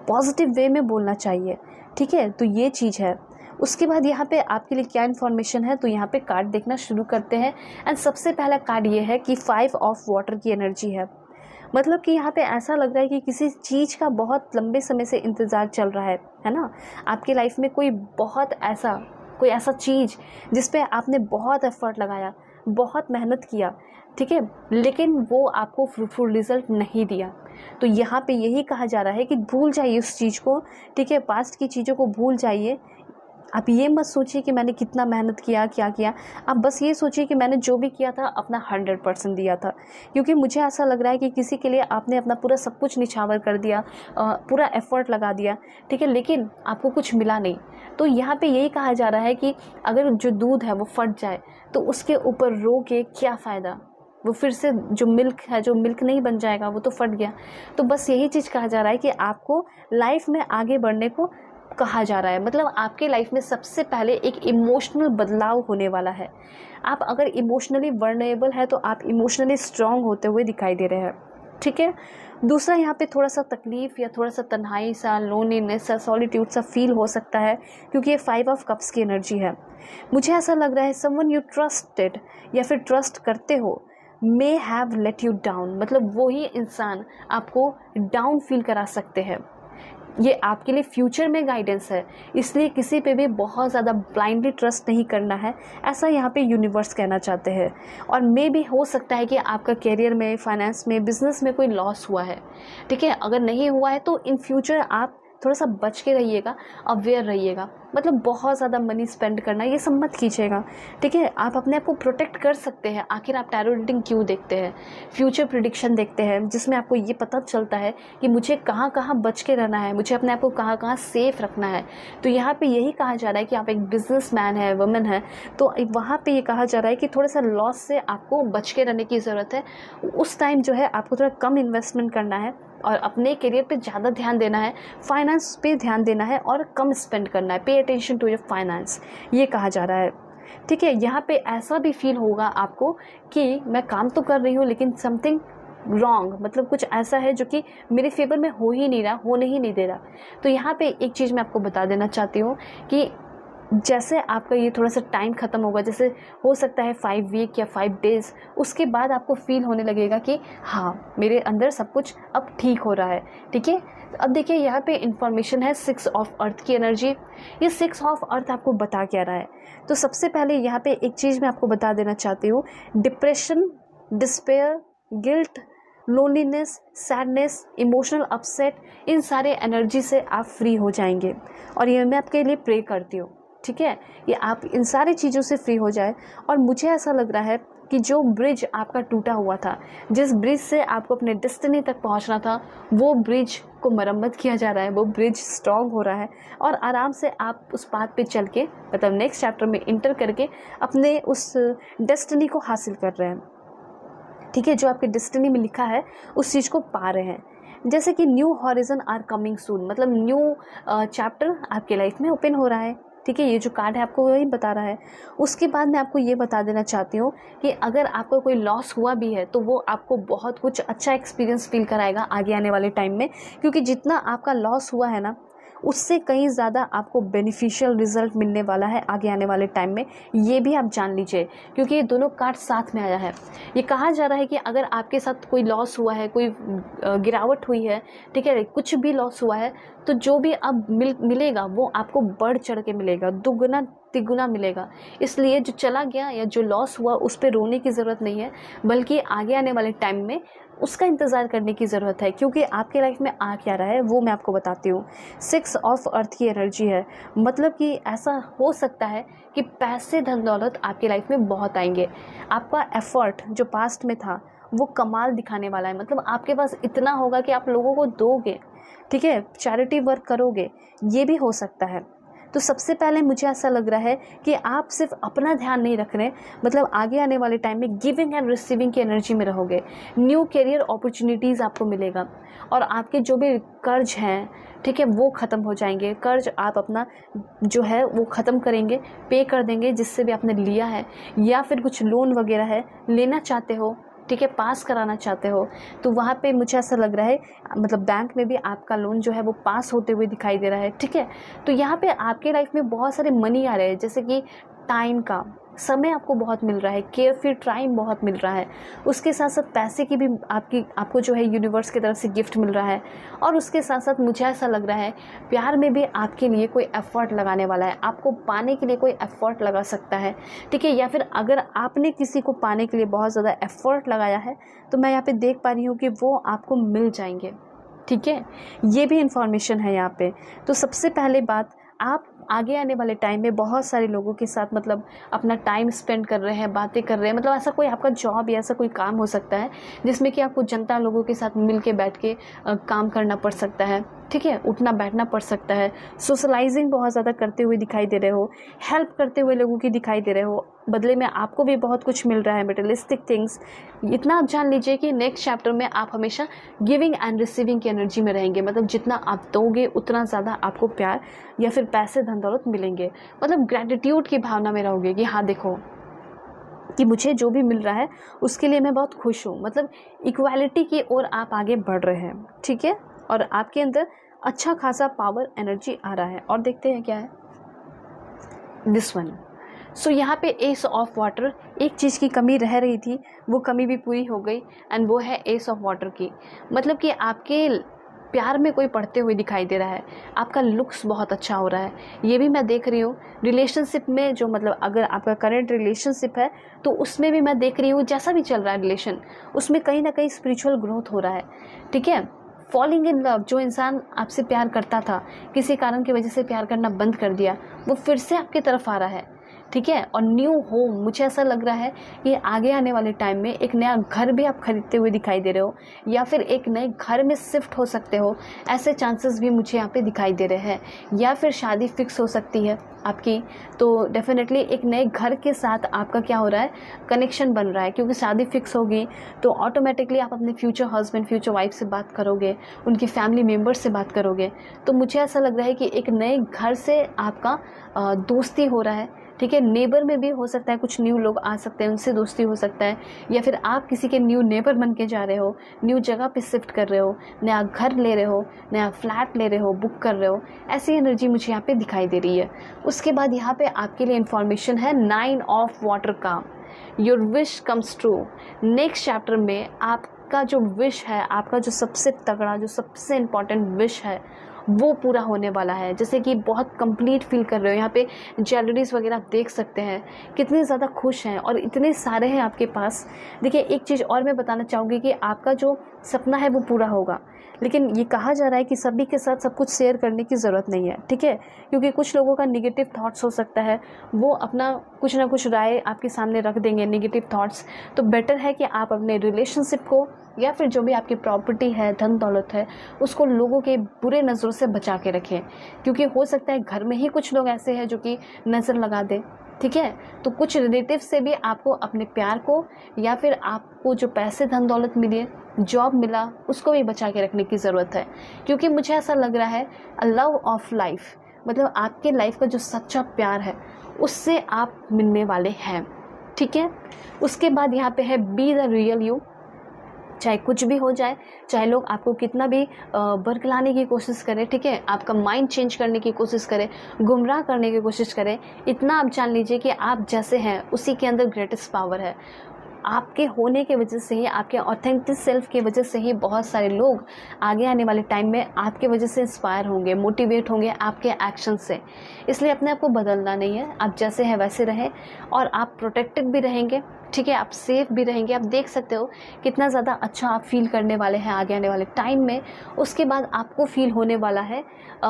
S1: पॉजिटिव वे में बोलना चाहिए। ठीक है, तो ये चीज़ है। उसके बाद यहाँ पे आपके लिए क्या इन्फॉर्मेशन है, तो यहाँ पे कार्ड देखना शुरू करते हैं। एंड सबसे पहला कार्ड ये है कि 5 ऑफ वाटर की एनर्जी है। मतलब कि यहाँ पे ऐसा लग रहा है कि किसी चीज़ का बहुत लंबे समय से इंतज़ार चल रहा है ना। आपकी लाइफ में कोई ऐसा चीज़ जिस पे आपने बहुत एफर्ट लगाया, बहुत मेहनत किया, ठीक है, लेकिन वो आपको फ्रूटफुल रिजल्ट नहीं दिया। तो यहाँ पे यही कहा जा रहा है कि भूल जाइए उस चीज़ को। ठीक है, पास्ट की चीज़ों को भूल जाइए। आप ये मत सोचिए कि मैंने कितना मेहनत किया, क्या किया। आप बस ये सोचिए कि मैंने जो भी किया था अपना 100% दिया था। क्योंकि मुझे ऐसा लग रहा है कि किसी के लिए आपने अपना पूरा सब कुछ निछावर कर दिया, पूरा एफर्ट लगा दिया, ठीक है, लेकिन आपको कुछ मिला नहीं। तो यहाँ पे यही कहा जा रहा है कि अगर जो दूध है वो फट जाए तो उसके ऊपर रो के क्या फ़ायदा। वो फिर से जो मिल्क है, जो मिल्क नहीं बन जाएगा, वो तो फट गया। तो बस यही चीज़ कहा जा रहा है कि आपको लाइफ में आगे बढ़ने को कहा जा रहा है। मतलब आपके लाइफ में सबसे पहले एक इमोशनल बदलाव होने वाला है। आप अगर इमोशनली वर्नेबल है तो आप इमोशनली स्ट्रांग होते हुए दिखाई दे रहे हैं। ठीक है, दूसरा यहाँ पे थोड़ा सा तकलीफ या थोड़ा सा तन्हाई सा, लोनलीनेस सा, सॉलिट्यूड सा फील हो सकता है, क्योंकि ये 5 ऑफ कप्स की एनर्जी है। मुझे ऐसा लग रहा है समवन यू ट्रस्टेड या फिर ट्रस्ट करते हो may have let you down. मतलब वही इंसान आपको डाउन फील करा सकते हैं। ये आपके लिए फ्यूचर में गाइडेंस है, इसलिए किसी पे भी बहुत ज़्यादा ब्लाइंडली ट्रस्ट नहीं करना है, ऐसा यहाँ पे यूनिवर्स कहना चाहते हैं। और मे भी हो सकता है कि आपका करियर में, फाइनेंस में, बिजनेस में कोई लॉस हुआ है। ठीक है, अगर नहीं हुआ है तो इन फ्यूचर आप थोड़ा सा बच के रहिएगा, अवेयर रहिएगा। मतलब बहुत ज़्यादा मनी स्पेंड करना ये सब मत कीजिएगा। ठीक है, आप अपने आप को प्रोटेक्ट कर सकते हैं। आखिर आप टैरो रीडिंग क्यों देखते हैं? फ्यूचर प्रिडिक्शन देखते हैं, जिसमें आपको ये पता चलता है कि मुझे कहाँ कहाँ बच के रहना है, मुझे अपने आप को कहाँ कहाँ सेफ रखना है। तो यहाँ पे यही कहा जा रहा है कि आप एक बिजनेसमैन है, वुमेन है, तो वहाँ पे ये कहा जा रहा है कि थोड़ा सा लॉस से आपको बच के रहने की ज़रूरत है। उस टाइम जो है आपको थोड़ा कम इन्वेस्टमेंट करना है और अपने करियर पे ज़्यादा ध्यान देना है, फाइनेंस पे ध्यान देना है और कम स्पेंड करना है। Pay attention to your finance, ये कहा जा रहा है। ठीक है, यहाँ पे ऐसा भी फील होगा आपको कि मैं काम तो कर रही हूँ लेकिन समथिंग रॉन्ग, मतलब कुछ ऐसा है जो कि मेरे फेवर में हो ही नहीं रहा, होने ही नहीं दे रहा। तो यहाँ पे एक चीज़ मैं आपको बता देना चाहती हूँ कि जैसे आपका ये थोड़ा सा टाइम ख़त्म होगा, जैसे हो सकता है 5 वीक या 5 डेज़, उसके बाद आपको फील होने लगेगा कि हाँ मेरे अंदर सब कुछ अब ठीक हो रहा है। ठीक है, अब देखिए यहाँ पे इंफॉर्मेशन है 6 ऑफ अर्थ की एनर्जी। ये 6 ऑफ अर्थ आपको बता क्या रहा है? तो सबसे पहले यहाँ पे एक चीज़ मैं आपको बता देना चाहती हूँ, depression, despair, guilt, loneliness, sadness, emotional upset, इन सारे एनर्जी से आप फ्री हो जाएंगे। और ये मैं आपके लिए प्रे करती हूँ, ठीक है, ये आप इन सारी चीज़ों से फ्री हो जाए। और मुझे ऐसा लग रहा है कि जो ब्रिज आपका टूटा हुआ था, जिस ब्रिज से आपको अपने डेस्टिनी तक पहुंचना था, वो ब्रिज को मरम्मत किया जा रहा है, वो ब्रिज स्ट्रॉन्ग हो रहा है और आराम से आप उस पाथ पे चल के, मतलब नेक्स्ट चैप्टर में इंटर करके अपने उस डेस्टिनी को हासिल कर रहे हैं। ठीक है, जो आपके डेस्टिनी में लिखा है उस चीज़ को पा रहे हैं। जैसे कि new horizon are coming soon, मतलब न्यू चैप्टर आपके लाइफ में ओपन हो रहा है। ठीक है, ये जो कार्ड है आपको वही बता रहा है। उसके बाद मैं आपको ये बता देना चाहती हूँ कि अगर आपको कोई लॉस हुआ भी है तो वो आपको बहुत कुछ अच्छा एक्सपीरियंस फील कराएगा आगे आने वाले टाइम में, क्योंकि जितना आपका लॉस हुआ है ना, उससे कहीं ज़्यादा आपको बेनिफिशियल रिजल्ट मिलने वाला है आगे आने वाले टाइम में। ये भी आप जान लीजिए, क्योंकि ये दोनों कार्ड साथ में आया है। ये कहा जा रहा है कि अगर आपके साथ कोई लॉस हुआ है, कोई गिरावट हुई है, ठीक है, कुछ भी लॉस हुआ है, तो जो भी अब मिलेगा वो आपको बढ़ चढ़ के मिलेगा, दुगना तिगुना मिलेगा। इसलिए जो चला गया या जो लॉस हुआ उस पर रोने की ज़रूरत नहीं है, बल्कि आगे आने वाले टाइम में उसका इंतज़ार करने की ज़रूरत है, क्योंकि आपके लाइफ में आ क्या रहा है वो मैं आपको बताती हूँ। 6 ऑफ अर्थ की एनर्जी है, मतलब कि ऐसा हो सकता है कि पैसे धन दौलत आपके लाइफ में बहुत आएंगे। आपका एफर्ट जो पास्ट में था वो कमाल दिखाने वाला है, मतलब आपके पास इतना होगा कि आप लोगों को दोगे, ठीक है, चैरिटी वर्क करोगे, ये भी हो सकता है। तो सबसे पहले मुझे ऐसा लग रहा है कि आप सिर्फ अपना ध्यान नहीं रख रहे, मतलब आगे आने वाले टाइम में गिविंग एंड रिसीविंग की एनर्जी में रहोगे। न्यू करियर अपॉर्चुनिटीज़ आपको मिलेगा और आपके जो भी कर्ज हैं, ठीक है, वो ख़त्म हो जाएंगे। कर्ज आप अपना जो है वो ख़त्म करेंगे, पे कर देंगे जिससे भी आपने लिया है, या फिर कुछ लोन वगैरह है लेना चाहते हो, ठीक है, पास कराना चाहते हो, तो वहाँ पे मुझे ऐसा लग रहा है, मतलब बैंक में भी आपका लोन जो है वो पास होते हुए दिखाई दे रहा है। ठीक है, तो यहाँ पे आपके लाइफ में बहुत सारे मनी आ रहे हैं, जैसे कि टाइम का समय आपको बहुत मिल रहा है, केयर फ्री टाइम बहुत मिल रहा है, उसके साथ साथ पैसे की भी आपको जो है यूनिवर्स की तरफ से गिफ्ट मिल रहा है। और उसके साथ साथ मुझे ऐसा लग रहा है प्यार में भी आपके लिए कोई एफर्ट लगाने वाला है, आपको पाने के लिए कोई एफर्ट लगा सकता है। ठीक है, या फिर अगर आपने किसी को पाने के लिए बहुत ज़्यादा एफर्ट लगाया है तो मैं यहाँ पे देख पा रही हूँ कि वो आपको मिल जाएंगे। ठीक है, ये भी इंफॉर्मेशन है यहाँ पे। तो सबसे पहले बात, आप आगे आने वाले टाइम में बहुत सारे लोगों के साथ मतलब अपना टाइम स्पेंड कर रहे हैं, बातें कर रहे हैं, मतलब ऐसा कोई आपका जॉब या ऐसा कोई काम हो सकता है जिसमें कि आपको जनता लोगों के साथ मिल के बैठ के काम करना पड़ सकता है। ठीक है, उठना बैठना पड़ सकता है, सोशलाइजिंग बहुत ज़्यादा करते हुए दिखाई दे रहे हो, हेल्प करते हुए लोगों की दिखाई दे रहे हो, बदले में आपको भी बहुत कुछ मिल रहा है, मटेरियलिस्टिक थिंग्स। इतना आप जान लीजिए कि नेक्स्ट चैप्टर में आप हमेशा गिविंग एंड रिसीविंग की एनर्जी में रहेंगे, मतलब जितना आप दोगे उतना ज़्यादा आपको प्यार या फिर पैसे धन दौलत मिलेंगे, मतलब ग्रैटिट्यूड की भावना में रहोगे कि हाँ देखो कि मुझे जो भी मिल रहा है उसके लिए मैं बहुत खुश हूँ, मतलब इक्वालिटी की ओर आप आगे बढ़ रहे हैं। ठीक है, और आपके अंदर अच्छा खासा पावर एनर्जी आ रहा है। और देखते हैं क्या है दिस वन। सो यहाँ पे एस ऑफ वाटर, एक चीज़ की कमी रह रही थी, वो कमी भी पूरी हो गई, एंड वो है एस ऑफ वाटर की, मतलब कि आपके प्यार में कोई पढ़ते हुए दिखाई दे रहा है, आपका लुक्स बहुत अच्छा हो रहा है, ये भी मैं देख रही हूँ। रिलेशनशिप में जो, मतलब अगर आपका करंट रिलेशनशिप है तो उसमें भी मैं देख रही हूँ, जैसा भी चल रहा है रिलेशन, उसमें कहीं ना कहीं स्पिरिचुअल ग्रोथ हो रहा है। ठीक है, फॉलिंग इन लव, जो इंसान आपसे प्यार करता था, किसी कारण की वजह से प्यार करना बंद कर दिया, वो फिर से आपकी तरफ आ रहा है। ठीक है, और न्यू होम, मुझे ऐसा लग रहा है कि आगे आने वाले टाइम में एक नया घर भी आप खरीदते हुए दिखाई दे रहे हो, या फिर एक नए घर में शिफ्ट हो सकते हो, ऐसे चांसेस भी मुझे यहाँ पे दिखाई दे रहे हैं। या फिर शादी फिक्स हो सकती है आपकी, तो डेफिनेटली एक नए घर के साथ आपका क्या हो रहा है, कनेक्शन बन रहा है, क्योंकि शादी फिक्स होगी तो ऑटोमेटिकली आप अपने फ्यूचर हस्बैंड, फ्यूचर वाइफ से बात करोगे, उनकी फैमिली मेम्बर से बात करोगे। तो मुझे ऐसा लग रहा है कि एक नए घर से आपका दोस्ती हो रहा है। ठीक है। नेबर में भी हो सकता है कुछ न्यू लोग आ सकते हैं, उनसे दोस्ती हो सकता है, या फिर आप किसी के न्यू नेबर बन के जा रहे हो, न्यू जगह पे शिफ्ट कर रहे हो, नया घर ले रहे हो, नया फ्लैट ले रहे हो, बुक कर रहे हो, ऐसी एनर्जी मुझे यहाँ पे दिखाई दे रही है। उसके बाद यहाँ पे आपके लिए इन्फॉर्मेशन है 9 ऑफ वाटर का, your wish comes true. Next chapter में आपका जो विश है, आपका जो सबसे तगड़ा, जो सबसे इम्पॉर्टेंट विश है, वो पूरा होने वाला है। जैसे कि बहुत कंप्लीट फील कर रहे हो, यहाँ पे ज्वेलरीज वगैरह आप देख सकते हैं, कितने ज़्यादा खुश हैं और इतने सारे हैं आपके पास। देखिए एक चीज़ और मैं बताना चाहूँगी कि आपका जो सपना है वो पूरा होगा, लेकिन ये कहा जा रहा है कि सभी के साथ सब कुछ शेयर करने की ज़रूरत नहीं है, ठीक है, क्योंकि कुछ लोगों का निगेटिव थॉट्स हो सकता है, वो अपना कुछ ना कुछ राय आपके सामने रख देंगे, निगेटिव थॉट्स। तो बेटर है कि आप अपने रिलेशनशिप को या फिर जो भी आपकी प्रॉपर्टी है, धन दौलत है, उसको लोगों के बुरे नज़रों से बचा के रखें, क्योंकि हो सकता है घर में ही कुछ लोग ऐसे हैं जो कि नज़र लगा दें, ठीक है। तो कुछ रिलेटिव से भी आपको अपने प्यार को या फिर आपको जो पैसे धन दौलत मिले, जॉब मिला, उसको भी बचा के रखने की ज़रूरत है, क्योंकि मुझे ऐसा लग रहा है लव ऑफ लाइफ, मतलब आपके लाइफ का जो सच्चा प्यार है उससे आप मिलने वाले हैं, ठीक है। उसके बाद यहाँ पे है बी द रियल यू। चाहे कुछ भी हो जाए, चाहे लोग आपको कितना भी बरगलाने की कोशिश करें, ठीक है, आपका माइंड चेंज करने की कोशिश करें, गुमराह करने की कोशिश करें, इतना आप जान लीजिए कि आप जैसे हैं उसी के अंदर ग्रेटेस्ट पावर है। आपके होने की वजह से ही, आपके ऑथेंटिक सेल्फ की वजह से ही बहुत सारे लोग आगे आने वाले टाइम में आपके वजह से इंस्पायर होंगे, मोटिवेट होंगे आपके एक्शन से। इसलिए अपने आप को बदलना नहीं है, आप जैसे हैं वैसे रहें और आप प्रोटेक्टेड भी रहेंगे, ठीक है, आप सेफ भी रहेंगे। आप देख सकते हो कितना ज़्यादा अच्छा आप फील करने वाले हैं आगे आने वाले टाइम में। उसके बाद आपको फील होने वाला है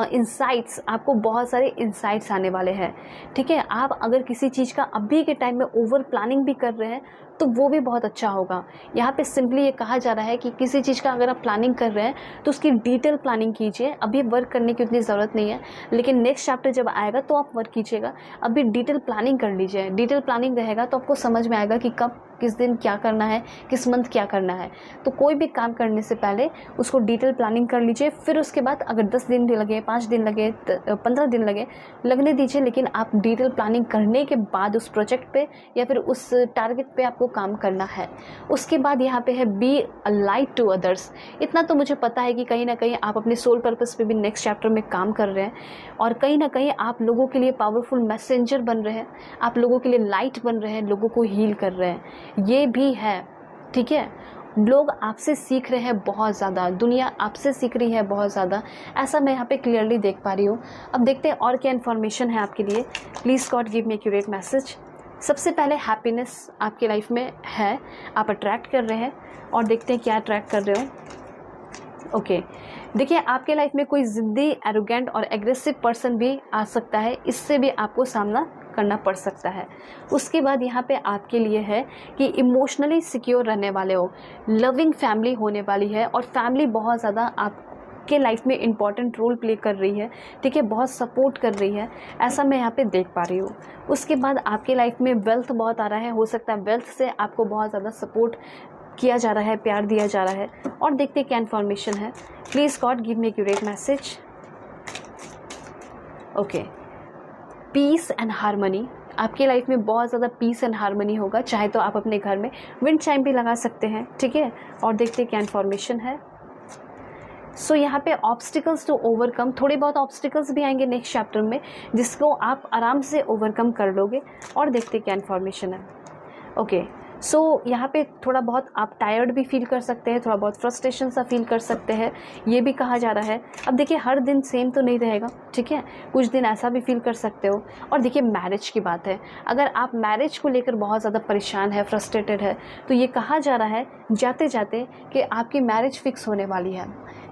S1: इंसाइट्स, आपको बहुत सारे इंसाइट्स आने वाले हैं, ठीक है। आप अगर किसी चीज़ का अभी के टाइम में ओवर प्लानिंग भी कर रहे हैं तो वो भी बहुत अच्छा होगा। यहाँ पे सिंपली ये कहा जा रहा है कि किसी चीज़ का अगर आप प्लानिंग कर रहे हैं तो उसकी डिटेल प्लानिंग कीजिए, अभी वर्क करने की उतनी ज़रूरत नहीं है, लेकिन नेक्स्ट चैप्टर जब आएगा तो आप वर्क कीजिएगा। अभी डिटेल प्लानिंग कर लीजिए, डिटेल प्लानिंग रहेगा तो आपको समझ में आएगा कि कब किस दिन क्या करना है, किस मंथ क्या करना है। तो कोई भी काम करने से पहले उसको डिटेल प्लानिंग कर लीजिए, फिर उसके बाद अगर 10 दिन लगे, 5 दिन लगे, 15 दिन लगे, लगने दीजिए, लेकिन आप डिटेल प्लानिंग करने के बाद उस प्रोजेक्ट पे या फिर उस टारगेट पे आपको काम करना है। उसके बाद यहाँ पे है be a light to others. इतना तो मुझे पता है कि कहीं ना कहीं आप अपने सोल पर्पस पे भी नेक्स्ट चैप्टर में काम कर रहे हैं और कहीं ना कहीं आप लोगों के लिए पावरफुल मैसेंजर बन रहे हैं, आप लोगों के लिए लाइट बन रहे हैं, लोगों को हील कर रहे हैं, ये भी है, ठीक है। लोग आपसे सीख रहे हैं बहुत ज़्यादा, दुनिया आपसे सीख रही है बहुत ज़्यादा, ऐसा मैं यहाँ पे क्लियरली देख पा रही हूँ। अब देखते हैं और क्या इन्फॉर्मेशन है आपके लिए। Please God give me accurate message. सबसे पहले हैप्पीनेस आपके लाइफ में है, आप अट्रैक्ट कर रहे हैं और देखते हैं क्या अट्रैक्ट कर रहे हो। ओके, देखिए आपके लाइफ में कोई ज़िद्दी, एरोगेंट और एग्रेसिव पर्सन भी आ सकता है, इससे भी आपको सामना करना पड़ सकता है। उसके बाद यहाँ पे आपके लिए है कि इमोशनली सिक्योर रहने वाले हो, लविंग फैमिली होने वाली है और फैमिली बहुत ज़्यादा आपके लाइफ में इम्पॉर्टेंट रोल प्ले कर रही है, ठीक है, बहुत सपोर्ट कर रही है, ऐसा मैं यहाँ पे देख पा रही हूँ। उसके बाद आपके लाइफ में वेल्थ बहुत आ रहा है, हो सकता है वेल्थ से आपको बहुत ज़्यादा सपोर्ट किया जा रहा है, प्यार दिया जा रहा है। और देखते हैं क्या इन्फॉर्मेशन है। Please God give me accurate message. Okay, peace and harmony, आपके लाइफ में बहुत ज़्यादा पीस एंड हारमनी होगा। चाहे तो आप अपने घर में विंड चाइम भी लगा सकते हैं, ठीक है। और देखते हैं क्या इन्फॉर्मेशन है। सो यहाँ पे ऑब्स्टिकल्स टू ओवरकम, थोड़े बहुत ऑब्स्टिकल्स भी आएंगे नेक्स्ट चैप्टर में जिसको आप आराम से ओवरकम कर लोगे। और देखते हैं क्या इन्फॉर्मेशन है। ओके, सो यहाँ पे थोड़ा बहुत आप टायर्ड भी फील कर सकते हैं, थोड़ा बहुत फ्रस्ट्रेशन सा फील कर सकते हैं, ये भी कहा जा रहा है। अब देखिए हर दिन सेम तो नहीं रहेगा, ठीक है, कुछ दिन ऐसा भी फील कर सकते हो। और देखिए मैरिज की बात है, अगर आप मैरिज को लेकर बहुत ज़्यादा परेशान है, फ्रस्ट्रेटेड है, तो ये कहा जा रहा है जाते जाते कि आपकी मैरिज फिक्स होने वाली है,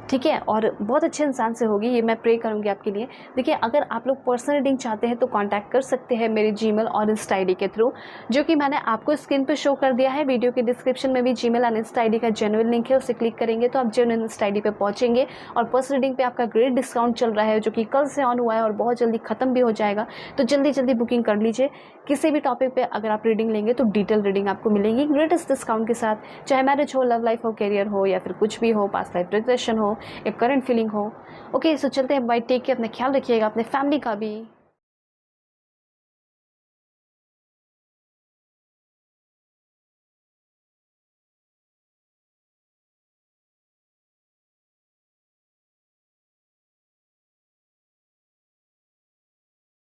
S1: ठीक है, और बहुत अच्छे इंसान से होगी, ये मैं प्रे करूँगी आपके लिए। देखिए अगर आप लोग पर्सनल रीडिंग चाहते हैं तो कांटेक्ट कर सकते हैं मेरे जीमेल और इंस्टा आईडी के थ्रू, जो कि मैंने आपको स्क्रीन पे शो कर दिया है। वीडियो के डिस्क्रिप्शन में भी जीमेल और इंस्टा आईडी का जेन्युइन लिंक है, उसे क्लिक करेंगे तो आप जेन्युइन इंस्टा आईडी पे पहुंचेंगे। और पर्सनल रीडिंग पे आपका ग्रेट डिस्काउंट चल रहा है जो कि कल से ऑन हुआ है और बहुत जल्दी खत्म भी हो जाएगा, तो जल्दी जल्दी बुकिंग कर लीजिए। किसी भी टॉपिक पे अगर आप रीडिंग लेंगे तो डिटेल रीडिंग आपको मिलेगी ग्रेटेस्ट डिस्काउंट के साथ, चाहे मैरिज हो, लव लाइफ हो, करियर हो, या फिर कुछ भी हो, पास्ट लाइफ रिग्रेशन हो या करंट फीलिंग हो। ओके, सो चलते हैं, बाय, टेक केयर, अपना ख्याल रखिएगा, अपने फैमिली का भी।